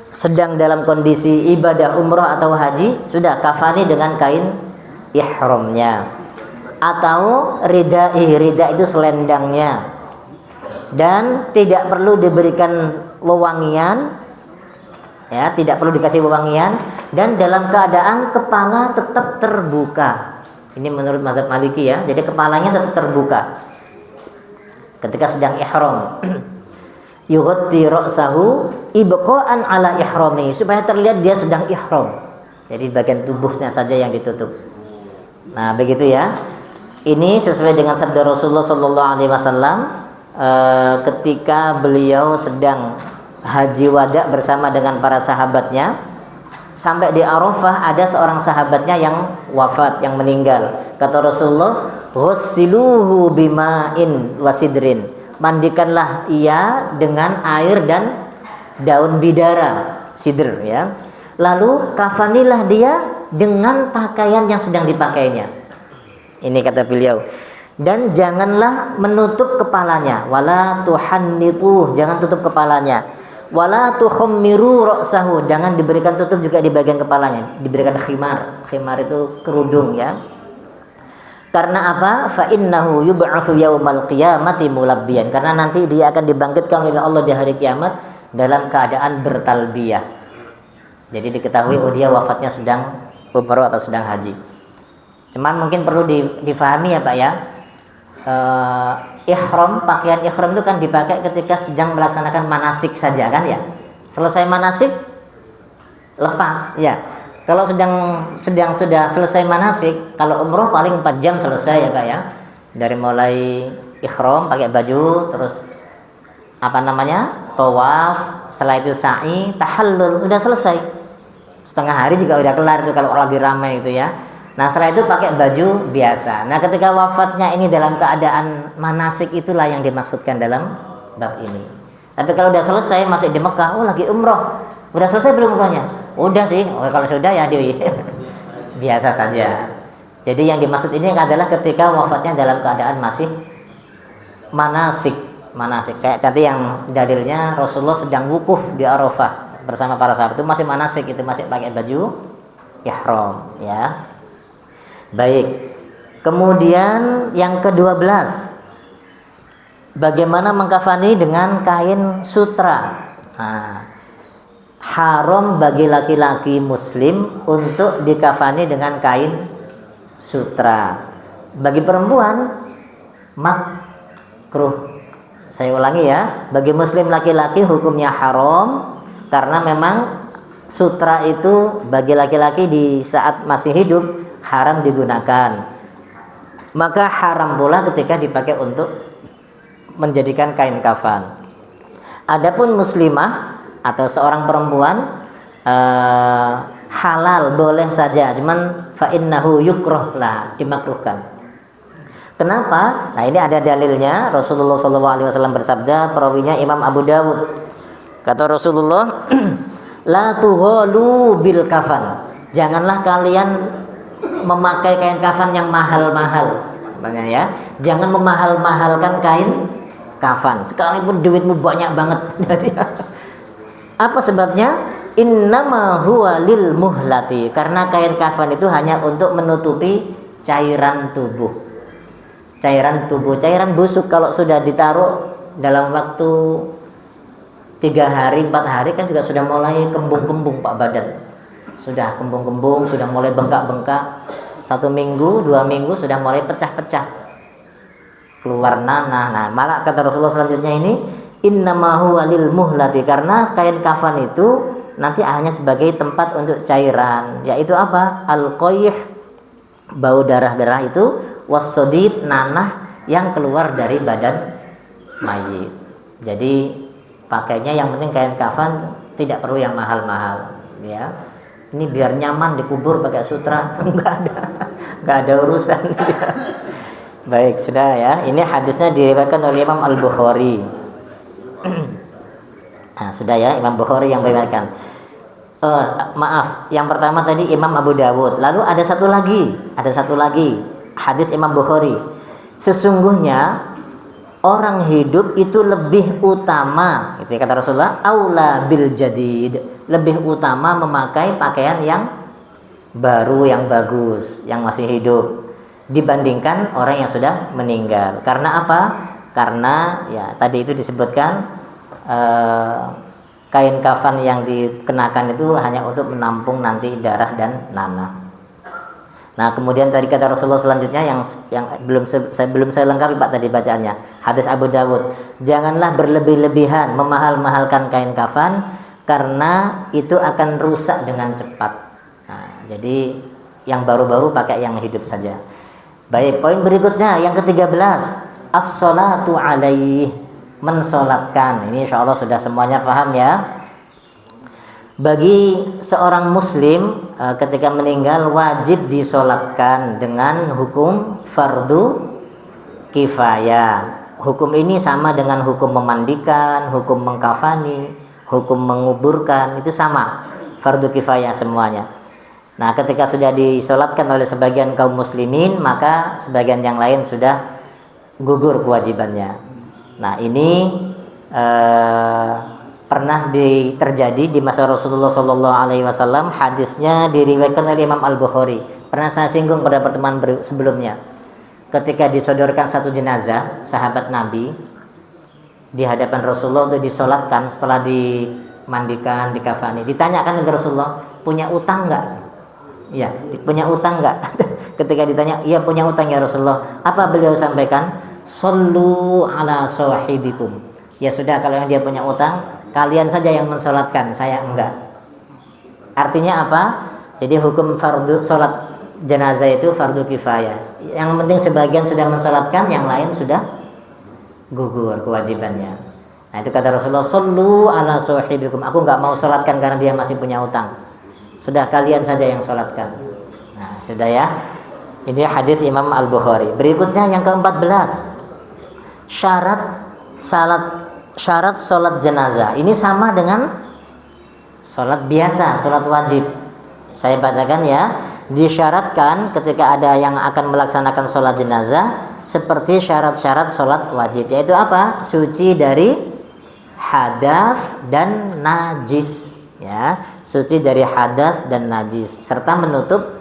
Speaker 1: sedang dalam kondisi ibadah umroh atau haji, sudah kafani dengan kain ihramnya atau rida itu selendangnya, dan tidak perlu diberikan wewangian, ya, tidak perlu dikasih wewangian, dan dalam keadaan kepala tetap terbuka. Ini menurut mazhab Maliki ya, jadi kepalanya tetap terbuka ketika sedang ihram. Yughatti ra'sahu ibqa'an ala ihrami, supaya terlihat dia sedang ihram. Jadi bagian tubuhnya saja yang ditutup. Nah, begitu ya. Ini sesuai dengan sabda Rasulullah sallallahu alaihi wasallam ketika beliau sedang haji wada bersama dengan para sahabatnya. Sampai di Arafah ada seorang sahabatnya yang wafat, yang meninggal. Kata Rasulullah, "Ghussiluhu bima'in wasidrin." Mandikanlah ia dengan air dan daun bidara, sidr ya. Lalu kafanilah dia dengan pakaian yang sedang dipakainya. Ini kata beliau. Dan janganlah menutup kepalanya, wala tuhannituh, jangan tutup kepalanya. Wala tukhammiru ra'sahu, jangan diberikan tutup juga di bagian kepalanya, diberikan khimar. Khimar itu kerudung ya. Karena apa? Fa innahu yub'atsu yaumal qiyamati mulabbiyan. Karena nanti dia akan dibangkitkan oleh Allah di hari kiamat dalam keadaan bertalbiyah. Jadi diketahui dia wafatnya sedang umroh atau sedang haji. Cuman mungkin perlu difahami ya Pak ya. Ihram, pakaian ihram itu kan dipakai ketika sedang melaksanakan manasik saja kan ya. Selesai manasik lepas ya. Kalau sedang sudah selesai manasik, kalau umroh paling 4 jam selesai ya Pak ya. Dari mulai ihram pakai baju, terus tawaf, setelah itu sa'i, tahallul, udah selesai. Setengah hari juga udah kelar itu kalau lagi ramai itu ya. Nah, setelah itu pakai baju biasa. Nah, ketika wafatnya ini dalam keadaan manasik, itulah yang dimaksudkan dalam bab ini. Tapi kalau udah selesai masih di Mekah, lagi umroh. Udah selesai belum umrohnya? Udah sih. Kalau sudah ya biasa saja. Jadi yang dimaksud ini adalah ketika wafatnya dalam keadaan masih manasik. Kayak tadi yang dalilnya Rasulullah sedang wukuf di Arafah bersama para sahabat, itu masih manasik, itu masih pakai baju ihram ya. Baik. Kemudian yang ke-12, bagaimana mengkafani dengan kain sutra. Nah, haram bagi laki-laki muslim untuk dikafani dengan kain sutra. Bagi perempuan makruh. Saya ulangi ya, bagi muslim laki-laki hukumnya haram, karena memang sutra itu bagi laki-laki di saat masih hidup haram digunakan. Maka haram pula ketika dipakai untuk menjadikan kain kafan. Adapun muslimah atau seorang perempuan halal, boleh saja, cuman fa innahu yukrah lah, dimakruhkan. Kenapa? Nah, ini ada dalilnya. Rasulullah SAW bersabda, perawinya Imam Abu Dawud. Kata Rasulullah, la tughalu bil kafan. Janganlah kalian memakai kain kafan yang mahal-mahal. Makanya ya, jangan memahal-mahalkan kain kafan. Sekalipun duitmu banyak banget. Apa sebabnya? Innama huwa lil muhlati. Karena kain kafan itu hanya untuk menutupi cairan tubuh. Cairan busuk kalau sudah ditaruh dalam waktu 3 hari, 4 hari kan juga sudah mulai kembung-kembung Pak badan. Sudah kembung-kembung, sudah mulai bengkak-bengkak. 1 minggu, 2 minggu sudah mulai pecah-pecah. Keluar nanah. Nah, malah kata Rasulullah selanjutnya ini, innama huwa lil muhlati, karena kain kafan itu nanti hanya sebagai tempat untuk cairan, yaitu apa? Al-qayh, bau darah-darah itu, was-sodid, nanah yang keluar dari badan mayit. Jadi pakainya yang penting kain kafan, tidak perlu yang mahal-mahal ya. Ini biar nyaman dikubur pakai sutra, enggak ada urusan. Baik, sudah ya. Ini hadisnya diriwayatkan oleh Imam Al-Bukhari. Nah, sudah ya, Imam Bukhari yang meriwayatkan. Maaf, yang pertama tadi Imam Abu Dawud. Lalu ada satu lagi hadis Imam Bukhari. sesungguhnya orang hidup itu lebih utama, itu kata Rasulullah, aula bil jadid, lebih utama memakai pakaian yang baru, yang bagus, yang masih hidup dibandingkan orang yang sudah meninggal. Karena apa? Karena ya tadi itu disebutkan kain kafan yang dikenakan itu hanya untuk menampung nanti darah dan nanah. Nah, kemudian tadi kata Rasulullah selanjutnya yang belum saya lengkapi Pak tadi bacaannya. Hadis Abu Dawud, janganlah berlebih-lebihan memahal-mahalkan kain kafan karena itu akan rusak dengan cepat. Nah, jadi yang baru-baru pakai yang hidup saja. Baik, poin berikutnya yang ke-13, as-sholatu alaih, mensolatkan. Ini insya Allah sudah semuanya paham ya. Bagi seorang muslim ketika meninggal wajib disolatkan dengan hukum fardu kifayah. Hukum ini sama dengan hukum memandikan, hukum mengkafani, hukum menguburkan, itu sama, fardu kifayah semuanya. Nah, ketika sudah disolatkan oleh sebagian kaum muslimin, maka sebagian yang lain sudah gugur kewajibannya. Nah, ini pernah terjadi di masa Rasulullah SAW. Hadisnya diriwayatkan oleh Imam Al-Bukhari. Pernah saya singgung pada pertemuan sebelumnya. Ketika disodorkan satu jenazah sahabat Nabi di hadapan Rasulullah untuk disolatkan setelah dimandikan, dikafani, ditanyakan oleh Rasulullah, punya utang nggak? Ya, punya utang nggak? Ketika ditanya, iya punya utang ya Rasulullah. Apa beliau sampaikan? Sallu ala sahibikum. Ya sudah, kalau yang dia punya utang, kalian saja yang mensolatkan, saya enggak. Artinya apa? Jadi hukum fardu solat jenazah itu fardu kifayah. Yang penting sebagian sudah mensolatkan, yang lain sudah gugur kewajibannya. Nah, itu kata Rasulullah, sallu ala sahibikum. Aku enggak mau solatkan karena dia masih punya utang. Sudah kalian saja yang solatkan. Nah, sudah ya. Ini hadis Imam Al-Bukhari. Berikutnya yang ke-14. Syarat sholat jenazah ini sama dengan sholat biasa, sholat wajib. Saya bacakan ya. Disyaratkan ketika ada yang akan melaksanakan sholat jenazah seperti syarat-syarat sholat wajib, yaitu apa? Suci dari hadas dan najis, ya, suci dari hadas dan najis, serta menutup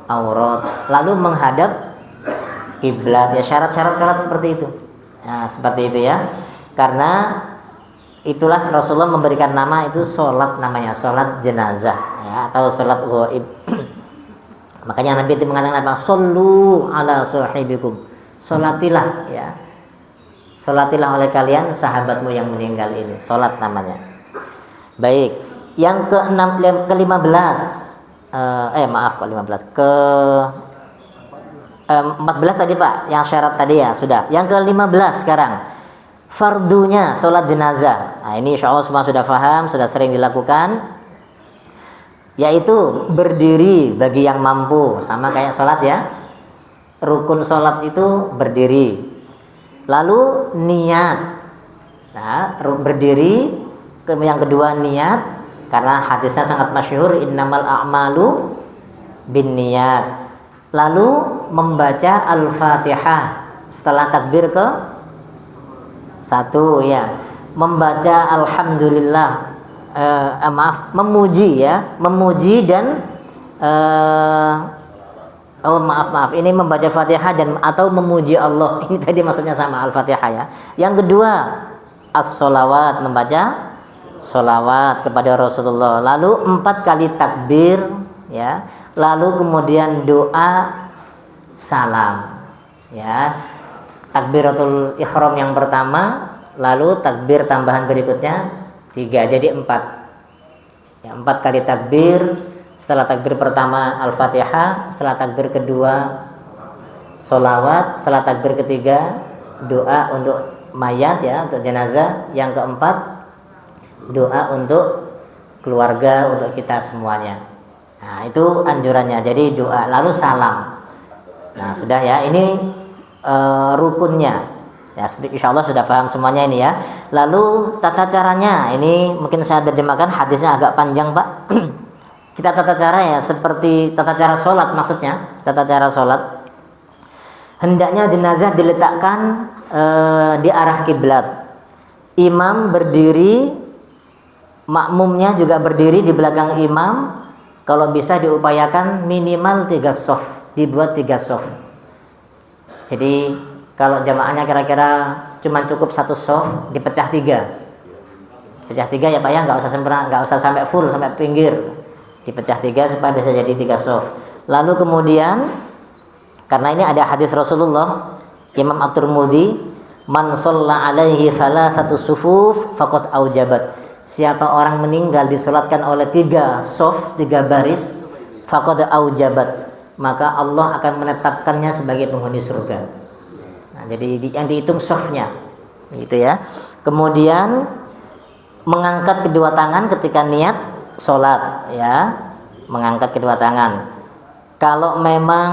Speaker 1: aurat, lalu menghadap kiblat. Ya, syarat-syarat seperti itu. Nah, seperti itu ya. Karena itulah Rasulullah memberikan nama itu sholat, namanya sholat jenazah ya, atau sholat ghaib. Makanya Nabi itu mengatakan apa? Shollu ala sahibikum. Sholatilah ya. Sholatilah oleh kalian sahabatmu yang meninggal ini. Sholat namanya. Baik. Yang ke-15 14 tadi Pak, yang syarat tadi ya sudah. Yang ke-15 sekarang. Fardunya sholat jenazah. Nah, ini insya Allah semua sudah paham, sudah sering dilakukan, yaitu berdiri bagi yang mampu, sama kayak sholat ya. Rukun sholat itu berdiri, lalu niat. Nah, berdiri. Yang kedua niat, karena hadisnya sangat masyhur, innamal a'malu binniyat. Lalu membaca Al-Fatihah setelah takbir ke satu ya, membaca alhamdulillah, memuji ya, memuji dan ini membaca Fatihah dan atau memuji Allah. Ini tadi maksudnya sama Al-Fatihah ya. Yang kedua as-sholawat, membaca sholawat kepada Rasulullah. Lalu 4 kali takbir ya. Lalu kemudian doa salam ya. Takbiratul ihram yang pertama, lalu takbir tambahan berikutnya 3, jadi 4 ya, 4 kali takbir. Setelah takbir pertama Al-Fatihah, setelah takbir kedua sholawat, setelah takbir ketiga doa untuk mayat ya, untuk jenazah. Yang keempat doa untuk keluarga, untuk kita semuanya. Nah, itu anjurannya, jadi doa lalu salam. Nah, sudah ya, ini rukunnya ya, insya Allah sudah paham semuanya ini ya. Lalu tata caranya, ini mungkin saya terjemahkan, hadisnya agak panjang Pak. Kita tata cara ya, seperti tata cara sholat, maksudnya tata cara sholat. hendaknya jenazah diletakkan di arah kiblat. Imam berdiri, makmumnya juga berdiri di belakang imam. Kalau bisa diupayakan minimal 3 shaf, dibuat 3 shaf. Jadi kalau jamaahnya kira-kira cuma cukup 1 shaf, dipecah 3. Pecah 3 ya Pak ya, nggak usah sempurna, nggak usah sampai full sampai pinggir. Dipecah 3 supaya bisa jadi 3 shaf. Lalu kemudian karena ini ada hadis Rasulullah, Imam At-Tirmidzi, man shalla alaihi salasatu sufuf faqad aujabat. Siapa orang meninggal disolatkan oleh 3 shaf, 3 baris, faqad aujabat, maka Allah akan menetapkannya sebagai penghuni surga. Nah, jadi yang dihitung shafnya gitu ya. Kemudian mengangkat kedua tangan ketika niat sholat ya, mengangkat kedua tangan. Kalau memang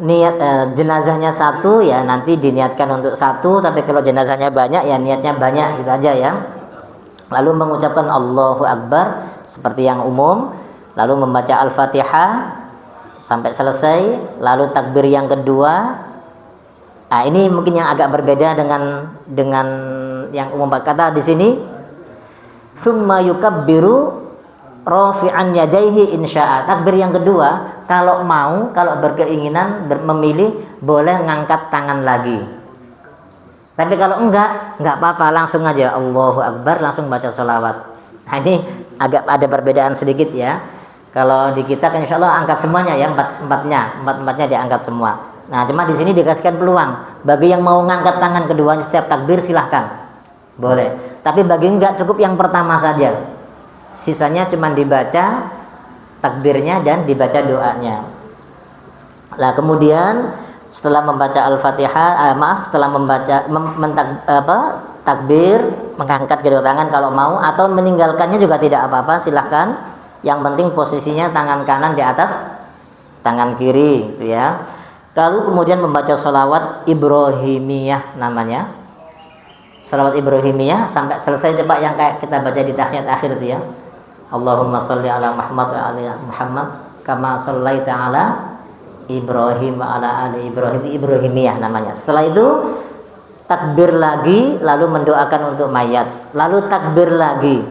Speaker 1: niat jenazahnya 1 ya nanti diniatkan untuk 1, tapi kalau jenazahnya banyak ya niatnya banyak gitu aja ya. Lalu mengucapkan Allahu Akbar seperti yang umum, lalu membaca Al-Fatihah sampai selesai, lalu takbir yang kedua. Nah, ini mungkin yang agak berbeda dengan yang umum kata di sini. Summa yukabbiru rafi'an yadaihi insya'a. Takbir yang kedua, kalau mau, kalau berkeinginan memilih boleh ngangkat tangan lagi. Tapi kalau enggak apa-apa, langsung aja Allahu Akbar, langsung baca sholawat. Nah, ini agak ada perbedaan sedikit ya. Kalau di kita kan insya Allah angkat semuanya ya, empat-empatnya diangkat semua. Nah, cuma di sini dikasihkan peluang bagi yang mau ngangkat tangan keduanya setiap takbir silahkan. Boleh, tapi bagi enggak cukup yang pertama saja, sisanya cuma dibaca takbirnya dan dibaca doanya. Nah kemudian setelah membaca Al-Fatihah, setelah membaca takbir, mengangkat kedua tangan kalau mau, atau meninggalkannya juga tidak apa-apa, silahkan. Yang penting posisinya tangan kanan di atas tangan kiri, gitu ya. Lalu kemudian membaca sholawat Ibrahimiyah namanya. Sholawat Ibrahimiyah sampai selesai itu Pak, yang kayak kita baca di tahiyat akhir itu ya. Allahumma sholli ala Muhammad wa ala Muhammad kama shollaita ala Ibrahim wa ala ali Ibrahim. Ibrahimiyah namanya. Setelah itu takbir lagi, lalu mendoakan untuk mayat, lalu takbir lagi.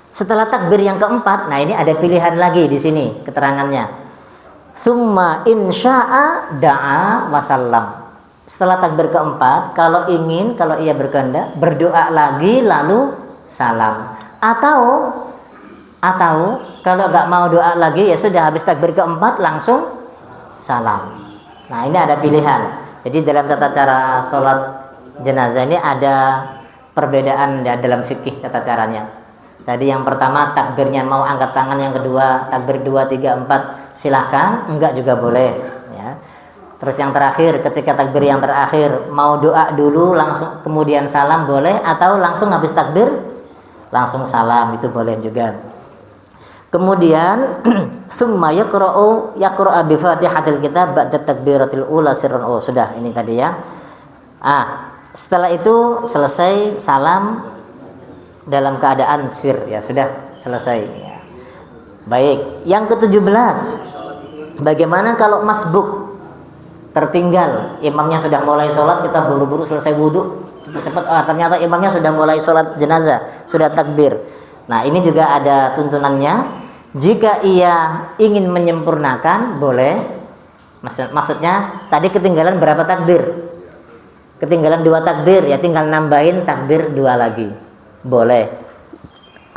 Speaker 1: Setelah takbir yang keempat, nah ini ada pilihan lagi di sini keterangannya. Summa insya'a da'a wasallam. Setelah takbir keempat, kalau ia berkehendak, berdoa lagi lalu salam. Atau kalau nggak mau doa lagi, ya sudah habis takbir keempat langsung salam. Nah ini ada pilihan. Jadi dalam tata cara sholat jenazah ini ada perbedaan dalam fikih tata caranya. Tadi yang pertama takbirnya mau angkat tangan, yang kedua takbir 2, 3, 4 silahkan, enggak juga boleh ya. Terus yang terakhir, ketika takbir yang terakhir mau doa dulu langsung kemudian salam boleh, atau langsung habis takbir langsung salam, itu boleh juga. Kemudian summa yaqra'u bi Fatihatil kitab ba'da takbiratil ula sirran. Oh, sudah ini tadi ya. Setelah itu selesai salam dalam keadaan sir, ya sudah selesai ya. Baik, yang ke-17, bagaimana kalau masbuk, tertinggal, imamnya sudah mulai sholat, kita buru-buru selesai wudhu, cepat-cepat, ternyata imamnya sudah mulai sholat jenazah, sudah takbir. Nah ini juga ada tuntunannya. Jika ia ingin menyempurnakan, boleh. Maksudnya tadi ketinggalan berapa takbir? Ketinggalan 2 takbir, ya tinggal nambahin takbir 2 lagi, boleh.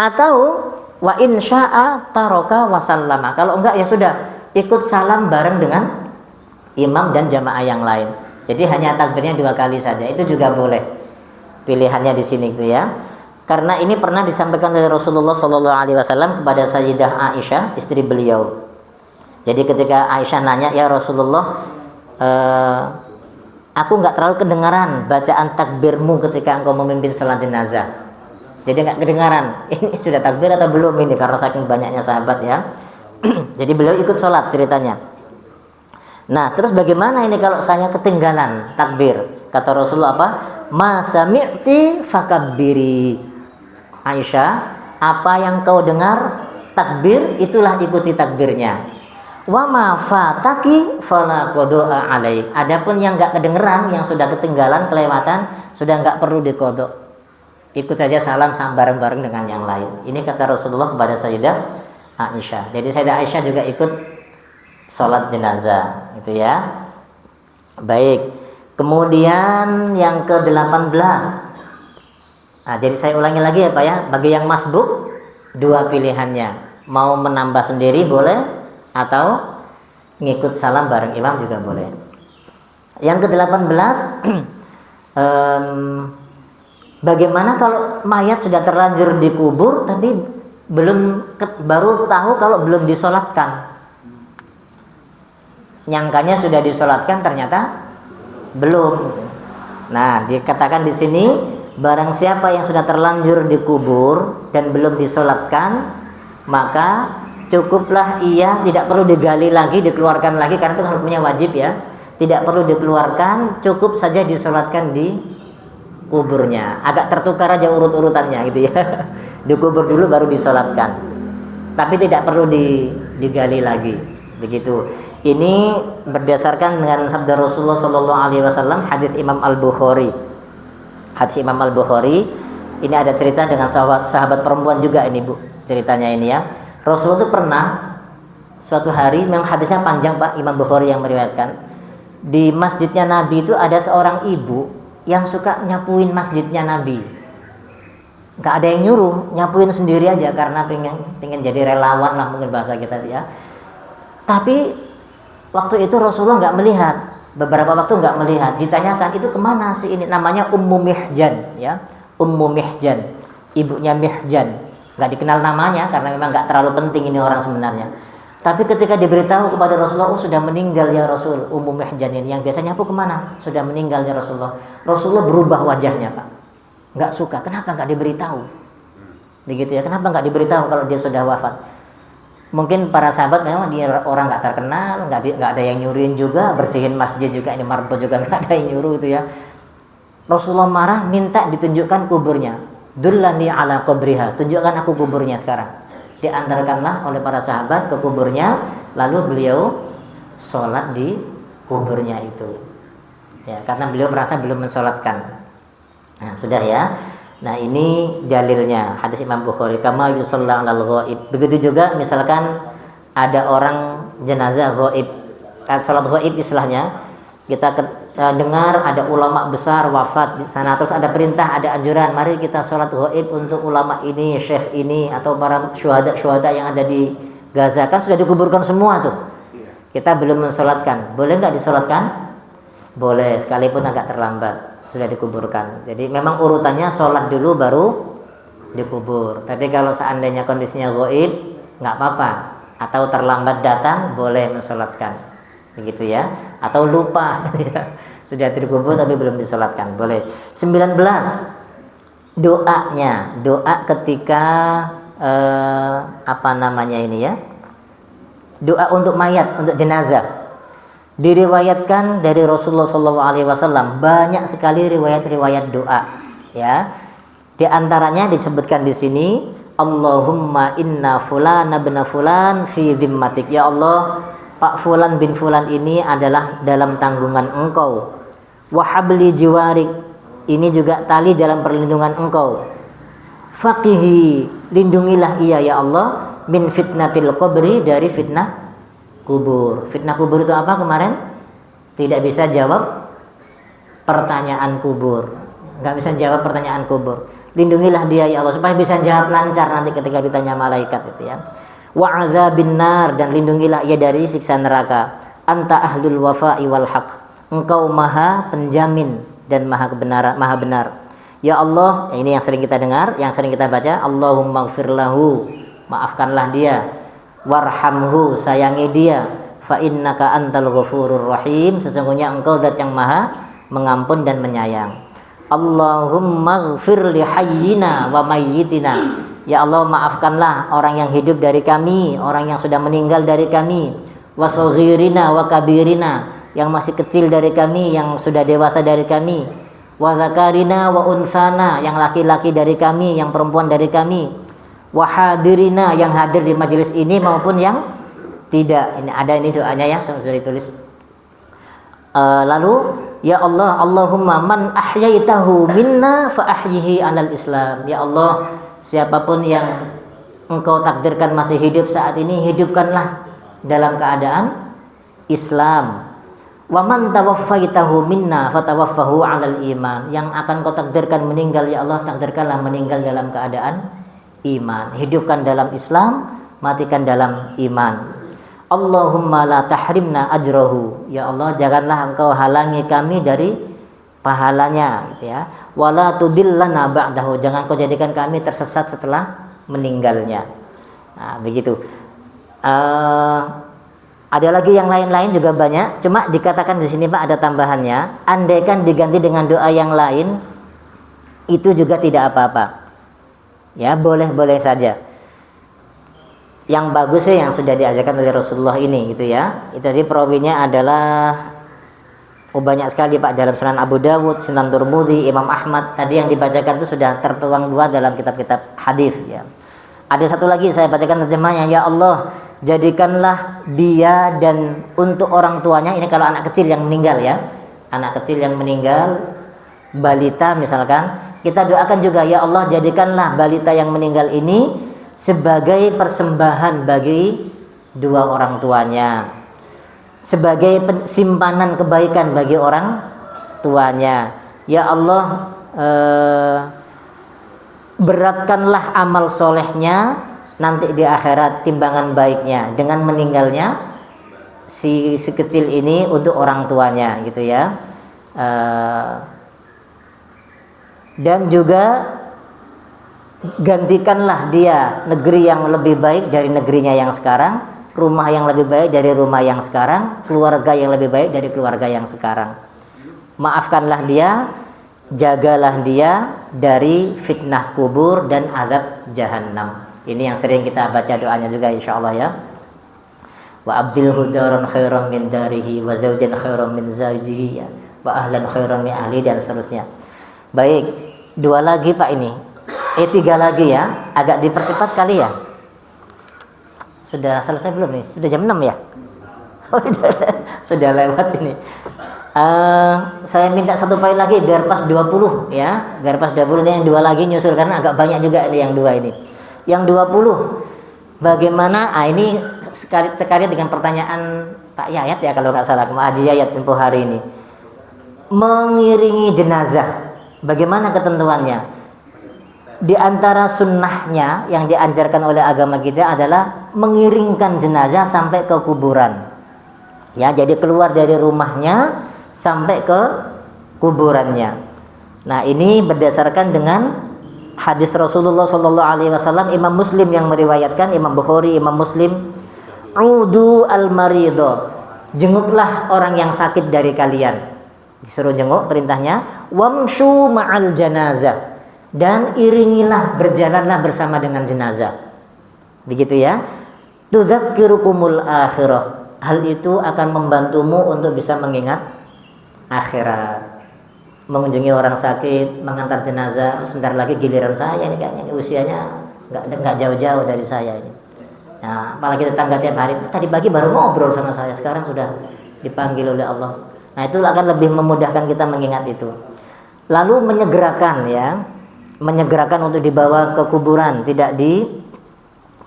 Speaker 1: Atau wa insya'a taroka wasallama. Kalau enggak ya sudah ikut salam bareng dengan imam dan jamaah yang lain. Jadi hanya takbirnya 2 kali saja, itu juga boleh. Pilihannya di sini gitu ya. Karena ini pernah disampaikan oleh Rasulullah SAW kepada Sayyidah Aisyah, istri beliau. Jadi ketika Aisyah nanya, ya Rasulullah, aku nggak terlalu kedengaran bacaan takbirmu ketika engkau memimpin sholat jenazah. Jadi nggak kedengaran, ini sudah takbir atau belum ini, karena saking banyaknya sahabat ya. Jadi beliau ikut sholat ceritanya. Nah terus bagaimana ini kalau saya ketinggalan takbir? Kata Rasulullah apa? Ma sami'ti fakabbiri. Aisyah, apa yang kau dengar takbir, itulah ikuti takbirnya. Wa ma fataki fala qada'a alaik. Adapun yang enggak kedengeran, yang sudah ketinggalan, kelewatan, sudah enggak perlu diqada. Ikut saja salam bareng-bareng dengan yang lain. Ini kata Rasulullah kepada Sayyidah Aisyah. Jadi Sayyidah Aisyah juga ikut sholat jenazah, gitu ya. Baik. Kemudian yang ke-18. Nah, jadi saya ulangi lagi ya Pak ya. Bagi yang masbuk, dua pilihannya. Mau menambah sendiri boleh, atau ngikut salam bareng imam juga boleh. Yang ke-18, bagaimana kalau mayat sudah terlanjur dikubur tapi baru tahu kalau belum disolatkan? Nyangkanya sudah disolatkan, ternyata belum. Nah, dikatakan di sini, barang siapa yang sudah terlanjur dikubur dan belum disolatkan, maka cukuplah ia, tidak perlu digali lagi, dikeluarkan lagi, karena itu hukumnya wajib ya. Tidak perlu dikeluarkan, cukup saja disolatkan di kuburnya. Agak tertukar aja urut-urutannya gitu ya. Dikubur dulu baru disolatkan. Tapi tidak perlu digali lagi. Begitu. Ini berdasarkan dengan sabda Rasulullah SAW, hadis Imam Al-Bukhari. Hadis Imam Al-Bukhari. Ini ada cerita dengan sahabat perempuan juga ini Bu. Ceritanya ini ya. Rasulullah itu pernah suatu hari, memang hadisnya panjang Pak, Imam Bukhari yang meriwayatkan. Di masjidnya Nabi itu ada seorang ibu yang suka nyapuin masjidnya Nabi. Gak ada yang nyuruh, nyapuin sendiri aja karena pengen jadi relawan lah mungkin bahasa kita ya. Tapi waktu itu Rasulullah nggak melihat, beberapa waktu nggak melihat. Ditanyakan, itu kemana sih ini? Namanya Ummu Mihjan ya, Ummu Mihjan, ibunya Mihjan. Nggak dikenal namanya karena memang nggak terlalu penting ini orang sebenarnya. Tapi ketika diberitahu kepada Rasulullah, oh sudah meninggal ya Rasul, Ummu Mihjan ini yang biasanya aku kemana? Sudah meninggal ya Rasulullah. Rasulullah berubah wajahnya Pak, nggak suka. Kenapa nggak diberitahu? Begitu ya. Kenapa nggak diberitahu kalau dia sudah wafat? Mungkin para sahabat memang dia orang nggak terkenal, nggak ada yang nyuruhin juga, bersihin masjid juga, ini marbot juga nggak ada yang nyuruh itu ya. Rasulullah marah, minta ditunjukkan kuburnya. Dullani ala qabriha, tunjukkan aku kuburnya sekarang. Diantarkanlah oleh para sahabat ke kuburnya, lalu beliau sholat di kuburnya itu. Ya, karena beliau merasa belum mensolatkan. Nah, sudah ya. Nah, ini dalilnya hadis Imam Bukhari, kama yusalla 'alal ghaib. Begitu juga misalkan ada orang jenazah ghaib, salat ghaib istilahnya. Kita dengar ada ulama besar wafat di sana, terus ada perintah, ada anjuran, mari kita sholat ghaib untuk ulama ini, syekh ini, atau para syuhada yang ada di Gaza. Kan sudah dikuburkan semua tuh, kita belum mensolatkan. Boleh nggak disolatkan? Boleh, sekalipun agak terlambat, sudah dikuburkan. Jadi memang urutannya sholat dulu baru dikubur. Tapi kalau seandainya kondisinya ghaib, nggak apa-apa, atau terlambat datang, boleh mensolatkan. Begitu ya, atau lupa sudah dikubur tapi belum disolatkan, boleh. 19, doanya, doa ketika apa namanya ini ya, doa untuk mayat, untuk jenazah. Diriwayatkan dari Rasulullah SAW banyak sekali riwayat-riwayat doa ya. Di antaranya disebutkan di sini, Allahumma inna fulana bin fulan fi dhimmatik. Ya Allah, Pak Fulan bin Fulan ini adalah dalam tanggungan engkau. Wahabli jiwarik, ini juga tali dalam perlindungan engkau. Faqihi, lindungilah ia ya Allah, min fitnatil qabri, dari fitnah kubur. Fitnah kubur itu apa kemarin? Tidak bisa jawab pertanyaan kubur. Nggak bisa jawab pertanyaan kubur. Lindungilah dia ya Allah, supaya bisa jawab lancar nanti ketika ditanya malaikat itu ya. Wa azabin nar, dan lindungilah ia dari siksa neraka. Anta ahlul wafa'i wal haq, engkau maha penjamin dan maha kebenaran, maha benar. Ya Allah, ini yang sering kita dengar, yang sering kita baca, Allahumma gfir lahu, maafkanlah dia. Warhamhu, sayangi dia. Fa innaka antal ghafurur rahim, sesungguhnya engkau zat yang maha mengampun dan menyayang. Allahumma gfir li hayyina wa mayyitina, ya Allah maafkanlah orang yang hidup dari kami, orang yang sudah meninggal dari kami. Wa saghirina wa kabirina, yang masih kecil dari kami, yang sudah dewasa dari kami. Wa zakarina wa unsana, yang laki-laki dari kami, yang perempuan dari kami. Wa hadirina, yang hadir di majelis ini maupun yang Tidak, ini ada ini doanya ya, sudah ditulis. Lalu ya Allah, Allahumma man ahyaitahu minna fa ahyihi 'alal Islam. Ya Allah, siapapun yang Engkau takdirkan masih hidup saat ini, hidupkanlah dalam keadaan Islam. Wa man tawaffaitahu minna fatawaffahu 'alal iman. Yang akan Kau takdirkan meninggal, ya Allah, takdirkanlah meninggal dalam keadaan iman. Hidupkan dalam Islam, matikan dalam iman. Allahumma la tahrimna ajrahu. Ya Allah, janganlah Engkau halangi kami dari pahalanya, gitu ya. Wala tudillana ba'dahu. Jangan Kau jadikan kami tersesat setelah meninggalnya. Nah, begitu. Ada lagi yang lain-lain juga banyak. Cuma dikatakan di sini Pak ada tambahannya. Andaikan diganti dengan doa yang lain, itu juga tidak apa-apa. Ya, boleh-boleh saja. Yang bagus sih yang sudah diajarkan oleh Rasulullah ini, gitu ya. Itu tadi perawinya adalah banyak sekali Pak, dalam Sunan Abu Dawud, Sunan Tirmidzi, Imam Ahmad. Tadi yang dibacakan itu sudah tertuang dua dalam kitab-kitab hadis ya. Ada satu lagi saya bacakan terjemahnya. Ya Allah, jadikanlah dia dan untuk orang tuanya, ini kalau anak kecil yang meninggal ya. Anak kecil yang meninggal, balita misalkan, kita doakan juga, ya Allah, jadikanlah balita yang meninggal ini sebagai persembahan bagi dua orang tuanya, sebagai simpanan kebaikan bagi orang tuanya. Ya Allah, beratkanlah amal solehnya nanti di akhirat, timbangan baiknya dengan meninggalnya si kecil ini untuk orang tuanya, gitu ya. Dan juga gantikanlah dia negeri yang lebih baik dari negerinya yang sekarang, rumah yang lebih baik dari rumah yang sekarang, keluarga yang lebih baik dari keluarga yang sekarang. Maafkanlah dia, jagalah dia dari fitnah kubur dan azab jahannam. Ini yang sering kita baca doanya juga insyaallah ya. Wa abdilhu daran khairan min darihi wa zawjan khairan min zawjihi ya. Wa ahlan khairan min ahli, dan seterusnya. Baik, dua lagi Pak ini. Tiga lagi ya, agak dipercepat kali ya. Sudah selesai belum nih? Sudah jam 6 ya? Oh, sudah lewat ini. Saya minta satu poin lagi biar pas 20 ya. Biar pas 20 ini yang dua lagi nyusul, karena agak banyak juga ini yang dua ini. Yang 20 bagaimana? Ini terkait dengan pertanyaan Pak Yayat ya kalau nggak salah, Haji Yayat tempoh hari ini. Mengiringi jenazah, bagaimana ketentuannya? Di antara sunnahnya yang diajarkan oleh agama kita adalah mengiringkan jenazah sampai ke kuburan. Ya, jadi keluar dari rumahnya sampai ke kuburannya. Nah, ini berdasarkan dengan hadis Rasulullah SAW. Imam Muslim yang meriwayatkan, Imam Bukhari, Imam Muslim. Udu al-maridho, jenguklah orang yang sakit dari kalian. Disuruh jenguk, perintahnya. Wamshu ma'al janazah, dan iringilah, berjalanlah bersama dengan jenazah. Begitu ya. Tudzakirukumul akhirah, hal itu akan membantumu untuk bisa mengingat akhirat. Mengunjungi orang sakit, mengantar jenazah. Sebentar lagi giliran saya ini, kayaknya ini usianya nggak jauh-jauh dari saya ini. Nah, apalagi tetangga tiap hari, tadi pagi baru ngobrol sama saya, sekarang sudah dipanggil oleh Allah. Nah, itu akan lebih memudahkan kita mengingat itu. Lalu menyegerakan ya, menyegerakan untuk dibawa ke kuburan, tidak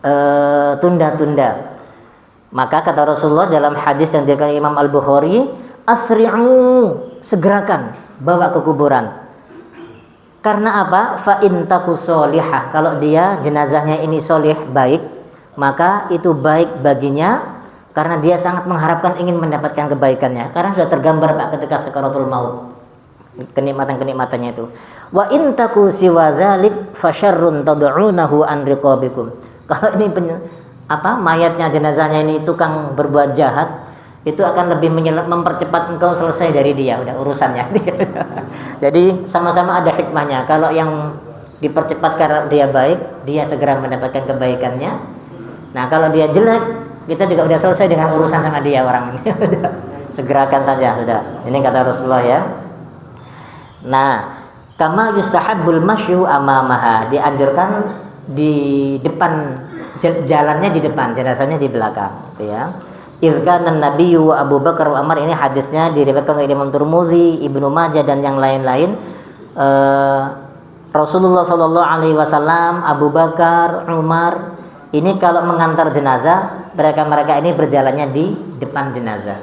Speaker 1: ditunda-tunda. Maka kata Rasulullah dalam hadis yang diriwayatkan Imam Al-Bukhari, asri'u, segerakan bawa ke kuburan. Karena apa? Fa in taku solihah, kalau dia jenazahnya ini solih, baik, maka itu baik baginya karena dia sangat mengharapkan ingin mendapatkan kebaikannya, karena sudah tergambar Pak ketika sakaratul maut, kenikmatan-kenikmatannya itu. Wa in taku siwa dzalik fasyarrun tad'unahu an riqabikum. Kalau ini mayatnya, jenazahnya ini tukang berbuat jahat, itu akan lebih mempercepat engkau selesai dari dia, udah urusannya. Jadi sama-sama ada hikmahnya. Kalau yang dipercepat karena dia baik, dia segera mendapatkan kebaikannya. Nah, kalau dia jelek, kita juga udah selesai dengan urusan sama dia orang ini. Segerakan saja sudah. Ini kata Rasulullah ya. Nah, kama yustahabbul masyu amamaha, dianjurkan di depan jalannya di depan, jenazahnya di belakang, gitu ya. Irkanan Nabi wa Abu Bakar wa Umar, ini hadisnya diriwayatkan oleh Imam Tirmidzi, Ibnu Majah dan yang lain-lain. Rasulullah Shallallahu Alaihi Wasallam, Abu Bakar, Umar, ini kalau mengantar jenazah, mereka ini berjalannya di depan jenazah,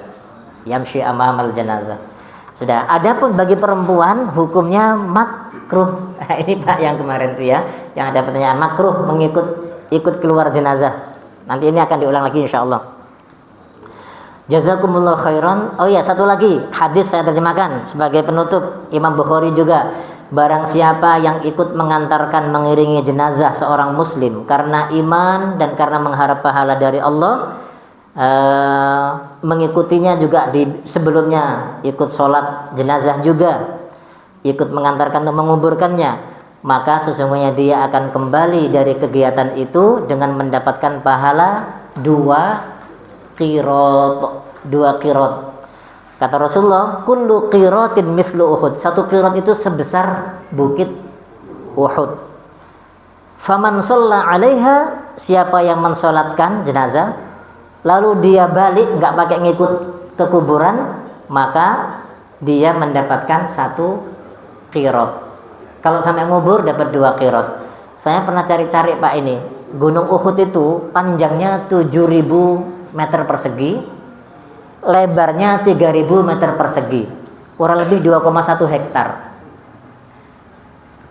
Speaker 1: yamshi amamal jenazah. Sudah. Adapun bagi perempuan hukumnya makruh. Ini Pak yang kemarin tuh ya, yang ada pertanyaan makruh ikut keluar jenazah. Nanti ini akan diulang lagi insyaallah. Jazakumullah khairan. Oh ya, satu lagi hadis saya terjemahkan sebagai penutup, Imam Bukhari juga. Barang siapa yang ikut mengantarkan, mengiringi jenazah seorang muslim karena iman dan karena mengharap pahala dari Allah, mengikutinya juga sebelumnya ikut sholat jenazah juga, ikut mengantarkan untuk menguburkannya, maka sesungguhnya dia akan kembali dari kegiatan itu dengan mendapatkan pahala 2 qirot. Kata Rasulullah, kullu qiratin mithlu Uhud. 1 qirat itu sebesar bukit Uhud. Faman shalla 'alaiha, siapa yang mensolatkan jenazah lalu dia balik enggak pakai ngikut ke kuburan, maka dia mendapatkan 1 qirat. Kalau sampai ngubur dapat 2 qirat. Saya pernah cari-cari Pak, ini Gunung Uhud itu panjangnya 7.000 meter persegi, lebarnya 3.000 meter persegi, kurang lebih 2,1 hektar.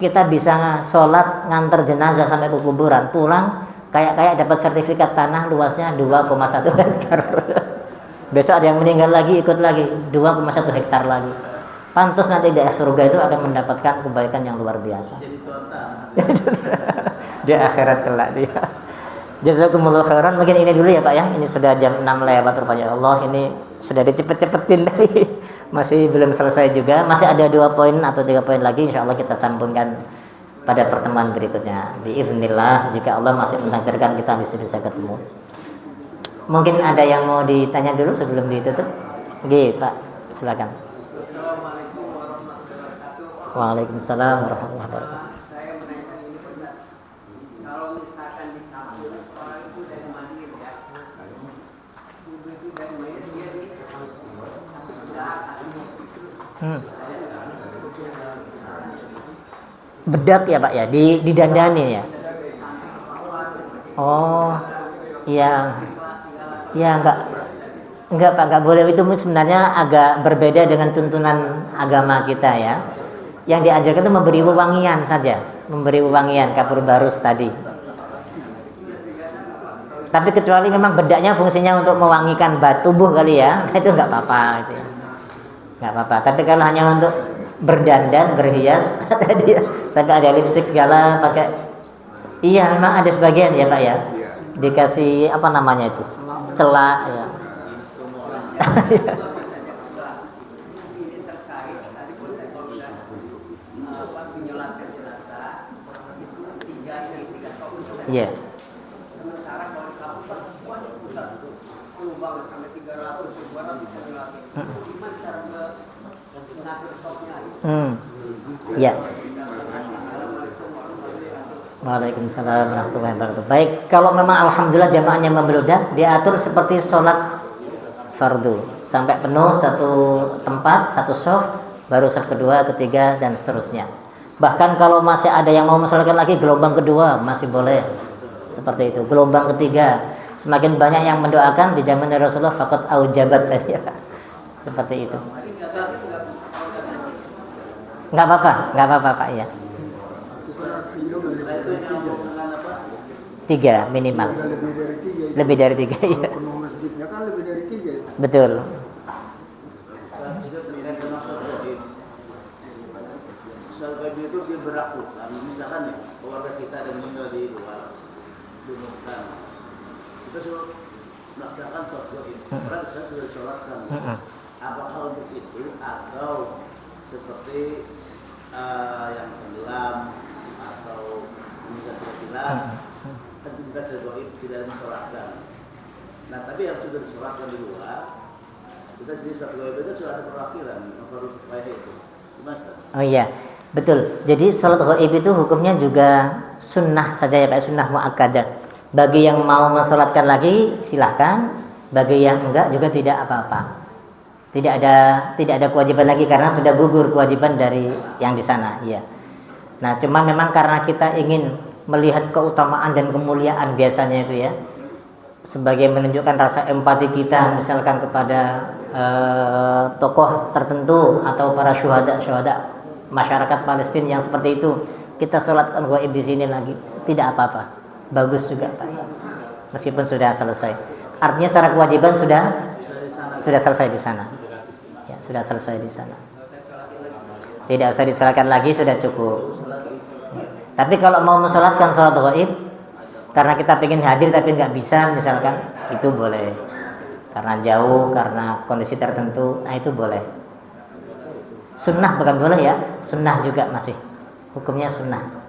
Speaker 1: Kita bisa sholat nganter jenazah sampai ke kuburan, pulang kayak dapat sertifikat tanah luasnya 2,1 hektar. Besok ada yang meninggal lagi, ikut lagi 2,1 hektar lagi. Pantas nanti di surga itu akan mendapatkan kebaikan yang luar biasa. Di akhirat kelak dia. Jazakumullah khairan. Mungkin ini dulu ya Pak ya. Ini sudah jam 6 lewat rupanya. Allah, ini sudah dicepet-cepetin dari masih belum selesai juga. Masih ada 2 poin atau 3 poin lagi. Insyaallah kita sambungkan pada pertemuan berikutnya. Biiznillah, jika Allah masih menakdirkan kita bisa ketemu. Mungkin ada yang mau ditanya dulu sebelum ditutup? Nggih, Pak. Silakan.
Speaker 4: Assalamualaikum warahmatullahi wabarakatuh.
Speaker 1: Waalaikumsalam warahmatullahi wabarakatuh.
Speaker 4: Saya menanyakan ini benar. Kalau misalkan di kampung orang itu dari mayit ya, kubur itu dari mayit dia di kasih bedak,
Speaker 1: Bedak ya Pak ya, didandani ya. Oh, iya. Ya enggak Pak, enggak boleh. Itu sebenarnya agak berbeda dengan tuntunan agama kita ya. Yang diajarkan itu memberi wewangian saja, memberi wewangian kapur barus tadi. Tapi kecuali memang bedaknya fungsinya untuk mewangikan tubuh kali ya, itu enggak apa-apa gitu ya. Enggak apa-apa. Tapi kalau hanya untuk berdandan, berhias tadi sampai ada lipstik segala pakai. Iya, memang ada sebagian ya Pak ya. Dikasih apa namanya itu? Celak ya.
Speaker 4: ini terkait tadi pun saya bilang menyolatkan jenazah itu 3 tahun.
Speaker 1: Iya.
Speaker 4: Sementara kalau di kampung perempuan pusat itu penuh banget sampai 300 200 lagi. Gimana cara mengatur stoknya?
Speaker 1: Iya. Waalaikumsalam warahmatullahi wabarakatuh. Baik, kalau memang alhamdulillah jamaahnya membludak, diatur seperti sholat fardu sampai penuh satu tempat, satu shaf, baru shaf kedua, ketiga dan seterusnya. Bahkan kalau masih ada yang mau mensolatkan lagi gelombang kedua masih boleh. Seperti itu. Gelombang ketiga, semakin banyak yang mendoakan di zaman Rasulullah faqat aujabat tadi ya. Seperti itu. Enggak apa-apa Pak ya. 3 minimal. Lebih dari 3 ya.
Speaker 3: Penuh masjidnya kan lebih dari 3 ya.
Speaker 1: Betul.
Speaker 5: Soal gaji itu dia berlaku. Misalkan ya, keluarga kita ada meninggal di luar, diumumkan. Kita suruh melaksanakan sholat gaib. Orang saya sudah sholatkan. Apakah untuk itu atau seperti yang tenggelam atau meninggal tidak jelas? Kan kita sudah gaib tidak disolatkan. Nah, tapi yang sudah disolatkan di luar, kita sendiri sholat gaib itu sudah ada perwakilan Fardu Kifayah itu. Gimana?
Speaker 1: Oh iya, betul. Jadi sholat gaib itu hukumnya juga sunnah saja ya Pak, sunnah muakkadah. Bagi yang mau mensolatkan lagi silahkan, bagi yang enggak juga tidak apa-apa. Tidak ada kewajiban lagi karena sudah gugur kewajiban dari yang di sana, iya. Nah, cuma memang karena kita ingin melihat keutamaan dan kemuliaan biasanya itu ya, sebagai menunjukkan rasa empati kita misalkan kepada tokoh tertentu atau para syuhada masyarakat Palestina yang seperti itu, kita sholatkan gaib di sini lagi, tidak apa-apa, bagus juga Pak, meskipun sudah selesai. Artinya secara kewajiban sudah selesai di sana. Ya, sudah selesai di sana. Tidak usah disalatkan lagi, sudah cukup. Tapi kalau mau mensolatkan sholat gaib karena kita pengen hadir tapi nggak bisa misalkan, itu boleh. Karena jauh, karena kondisi tertentu, nah itu boleh. Sunnah bukan boleh ya, sunnah juga masih. Hukumnya sunnah.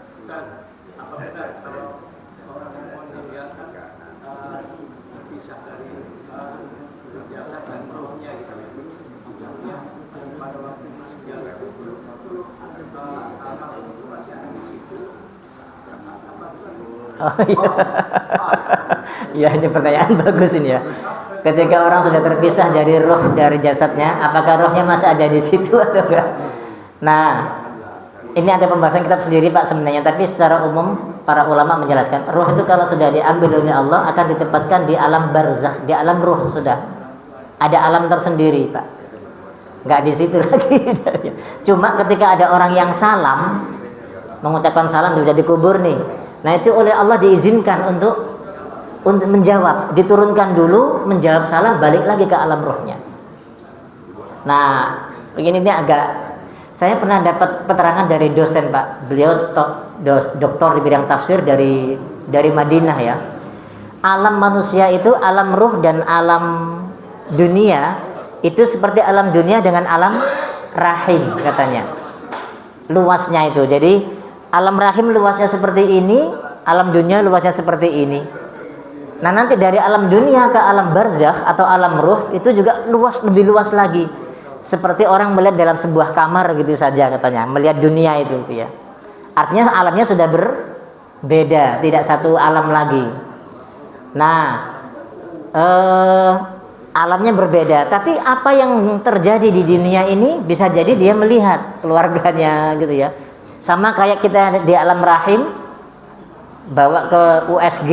Speaker 1: Oh iya. Ya, ini pertanyaan bagus ini ya. Ketika orang sudah terpisah dari roh dari jasadnya, apakah rohnya masih ada di situ atau enggak? Nah, ini ada pembahasan kitab sendiri Pak sebenarnya, tapi secara umum para ulama menjelaskan roh itu kalau sudah diambil oleh Allah akan ditempatkan di alam barzakh, di alam ruh sudah. Ada alam tersendiri Pak. Enggak di situ lagi. Cuma ketika ada orang yang salam, mengucapkan salam sudah dikubur nih. Nah, itu oleh Allah diizinkan untuk menjawab, diturunkan dulu, menjawab salam, balik lagi ke alam rohnya. Nah, begini ini agak, saya pernah dapat keterangan dari dosen Pak, beliau doktor di bidang tafsir dari Madinah ya. Alam manusia itu, alam ruh dan alam dunia itu seperti alam dunia dengan alam rahim katanya. Luasnya itu, jadi alam rahim luasnya seperti ini, alam dunia luasnya seperti ini. Nah, nanti dari alam dunia ke alam barzakh atau alam ruh itu juga luas, lebih luas lagi. Seperti orang melihat dalam sebuah kamar gitu saja katanya, melihat dunia itu ya. Artinya alamnya sudah berbeda, tidak satu alam lagi. Nah, alamnya berbeda, tapi apa yang terjadi di dunia ini bisa jadi dia melihat keluarganya gitu ya. Sama kayak kita di alam rahim bawa ke USG,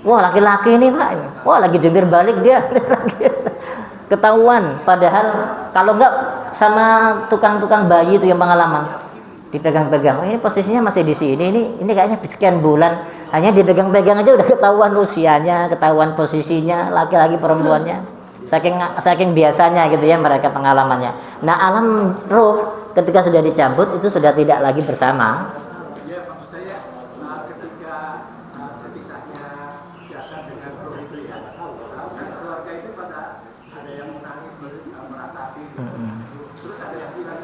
Speaker 1: wah laki-laki ini Pak, wah lagi jungkir balik dia, ketahuan. Padahal kalau enggak sama tukang-tukang bayi itu yang pengalaman, dipegang-pegang, oh, ini posisinya masih di sini, ini kayaknya sekian bulan, hanya dipegang-pegang aja udah ketahuan usianya, ketahuan posisinya, laki-laki perempuannya, saking biasanya gitu ya mereka pengalamannya. Nah, alam roh ketika sudah dicabut itu sudah tidak lagi bersama.
Speaker 4: Ya, maksud saya ketika terpisahnya jasad dengan roh itu ya, dan keluarga itu pada ada yang menangis meratapi, terus ada yang bilang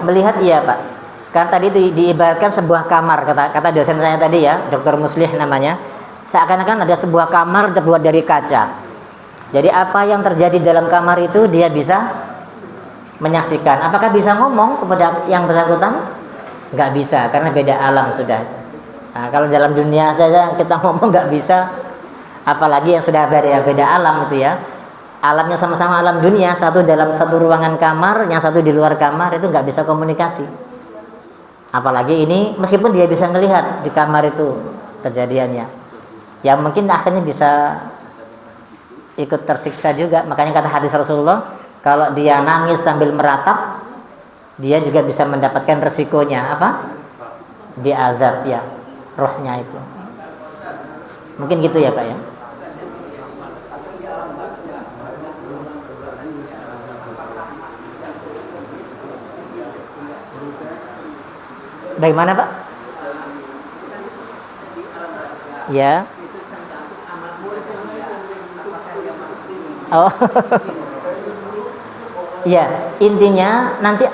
Speaker 1: melihat iya Pak. Kan tadi diibaratkan sebuah kamar, kata dosen saya tadi ya, Dr. Muslih namanya. Seakan-akan ada sebuah kamar terbuat dari kaca. Jadi apa yang terjadi dalam kamar itu dia bisa menyaksikan. Apakah bisa ngomong kepada yang bersangkutan? Nggak bisa, karena beda alam sudah. Nah, kalau dalam dunia saja kita ngomong nggak bisa, apalagi yang sudah beda alam itu ya. Alamnya sama-sama alam dunia, satu dalam satu ruangan kamar, yang satu di luar kamar, itu nggak bisa komunikasi. Apalagi ini meskipun dia bisa melihat di kamar itu kejadiannya, ya mungkin akhirnya bisa ikut tersiksa juga. Makanya kata hadis Rasulullah, kalau dia nangis sambil meratap, dia juga bisa mendapatkan resikonya apa? Diazab ya, rohnya itu. Mungkin gitu ya Pak ya. Bagaimana Pak? Ya. Oh. Ya, intinya nanti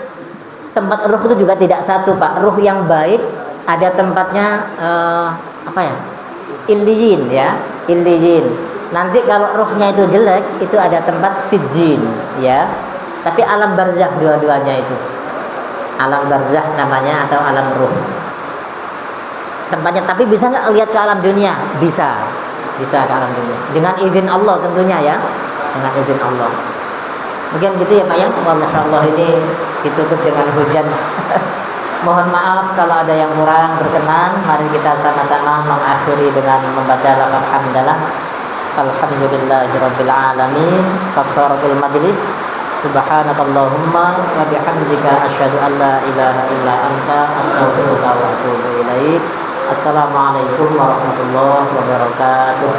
Speaker 1: tempat ruh itu juga tidak satu Pak. Ruh yang baik ada tempatnya apa ya? Illiyin ya, illiyin. Nanti kalau ruhnya itu jelek, itu ada tempat sijjin ya. Tapi alam barzakh dua-duanya itu. Alam barzakh namanya atau alam ruh. Tempatnya, tapi bisa nggak lihat ke alam dunia? Bisa ke alam dunia. Dengan izin Allah tentunya ya. Dengan izin Allah. Mungkin gitu ya Pak ya. Masya Allah ini ditutup dengan hujan. Mohon maaf kalau ada yang kurang berkenan. Mari kita sama-sama mengakhiri dengan membaca lafaz hamdalah. Alhamdulillahirabbil alamin. Kafaratul majlis. Subhanakallahumma wa bihamdika asyhadu an la ilaha illa anta astaghfiruka wa atubu ilaik. Assalamualaikum warahmatullahi wabarakatuh.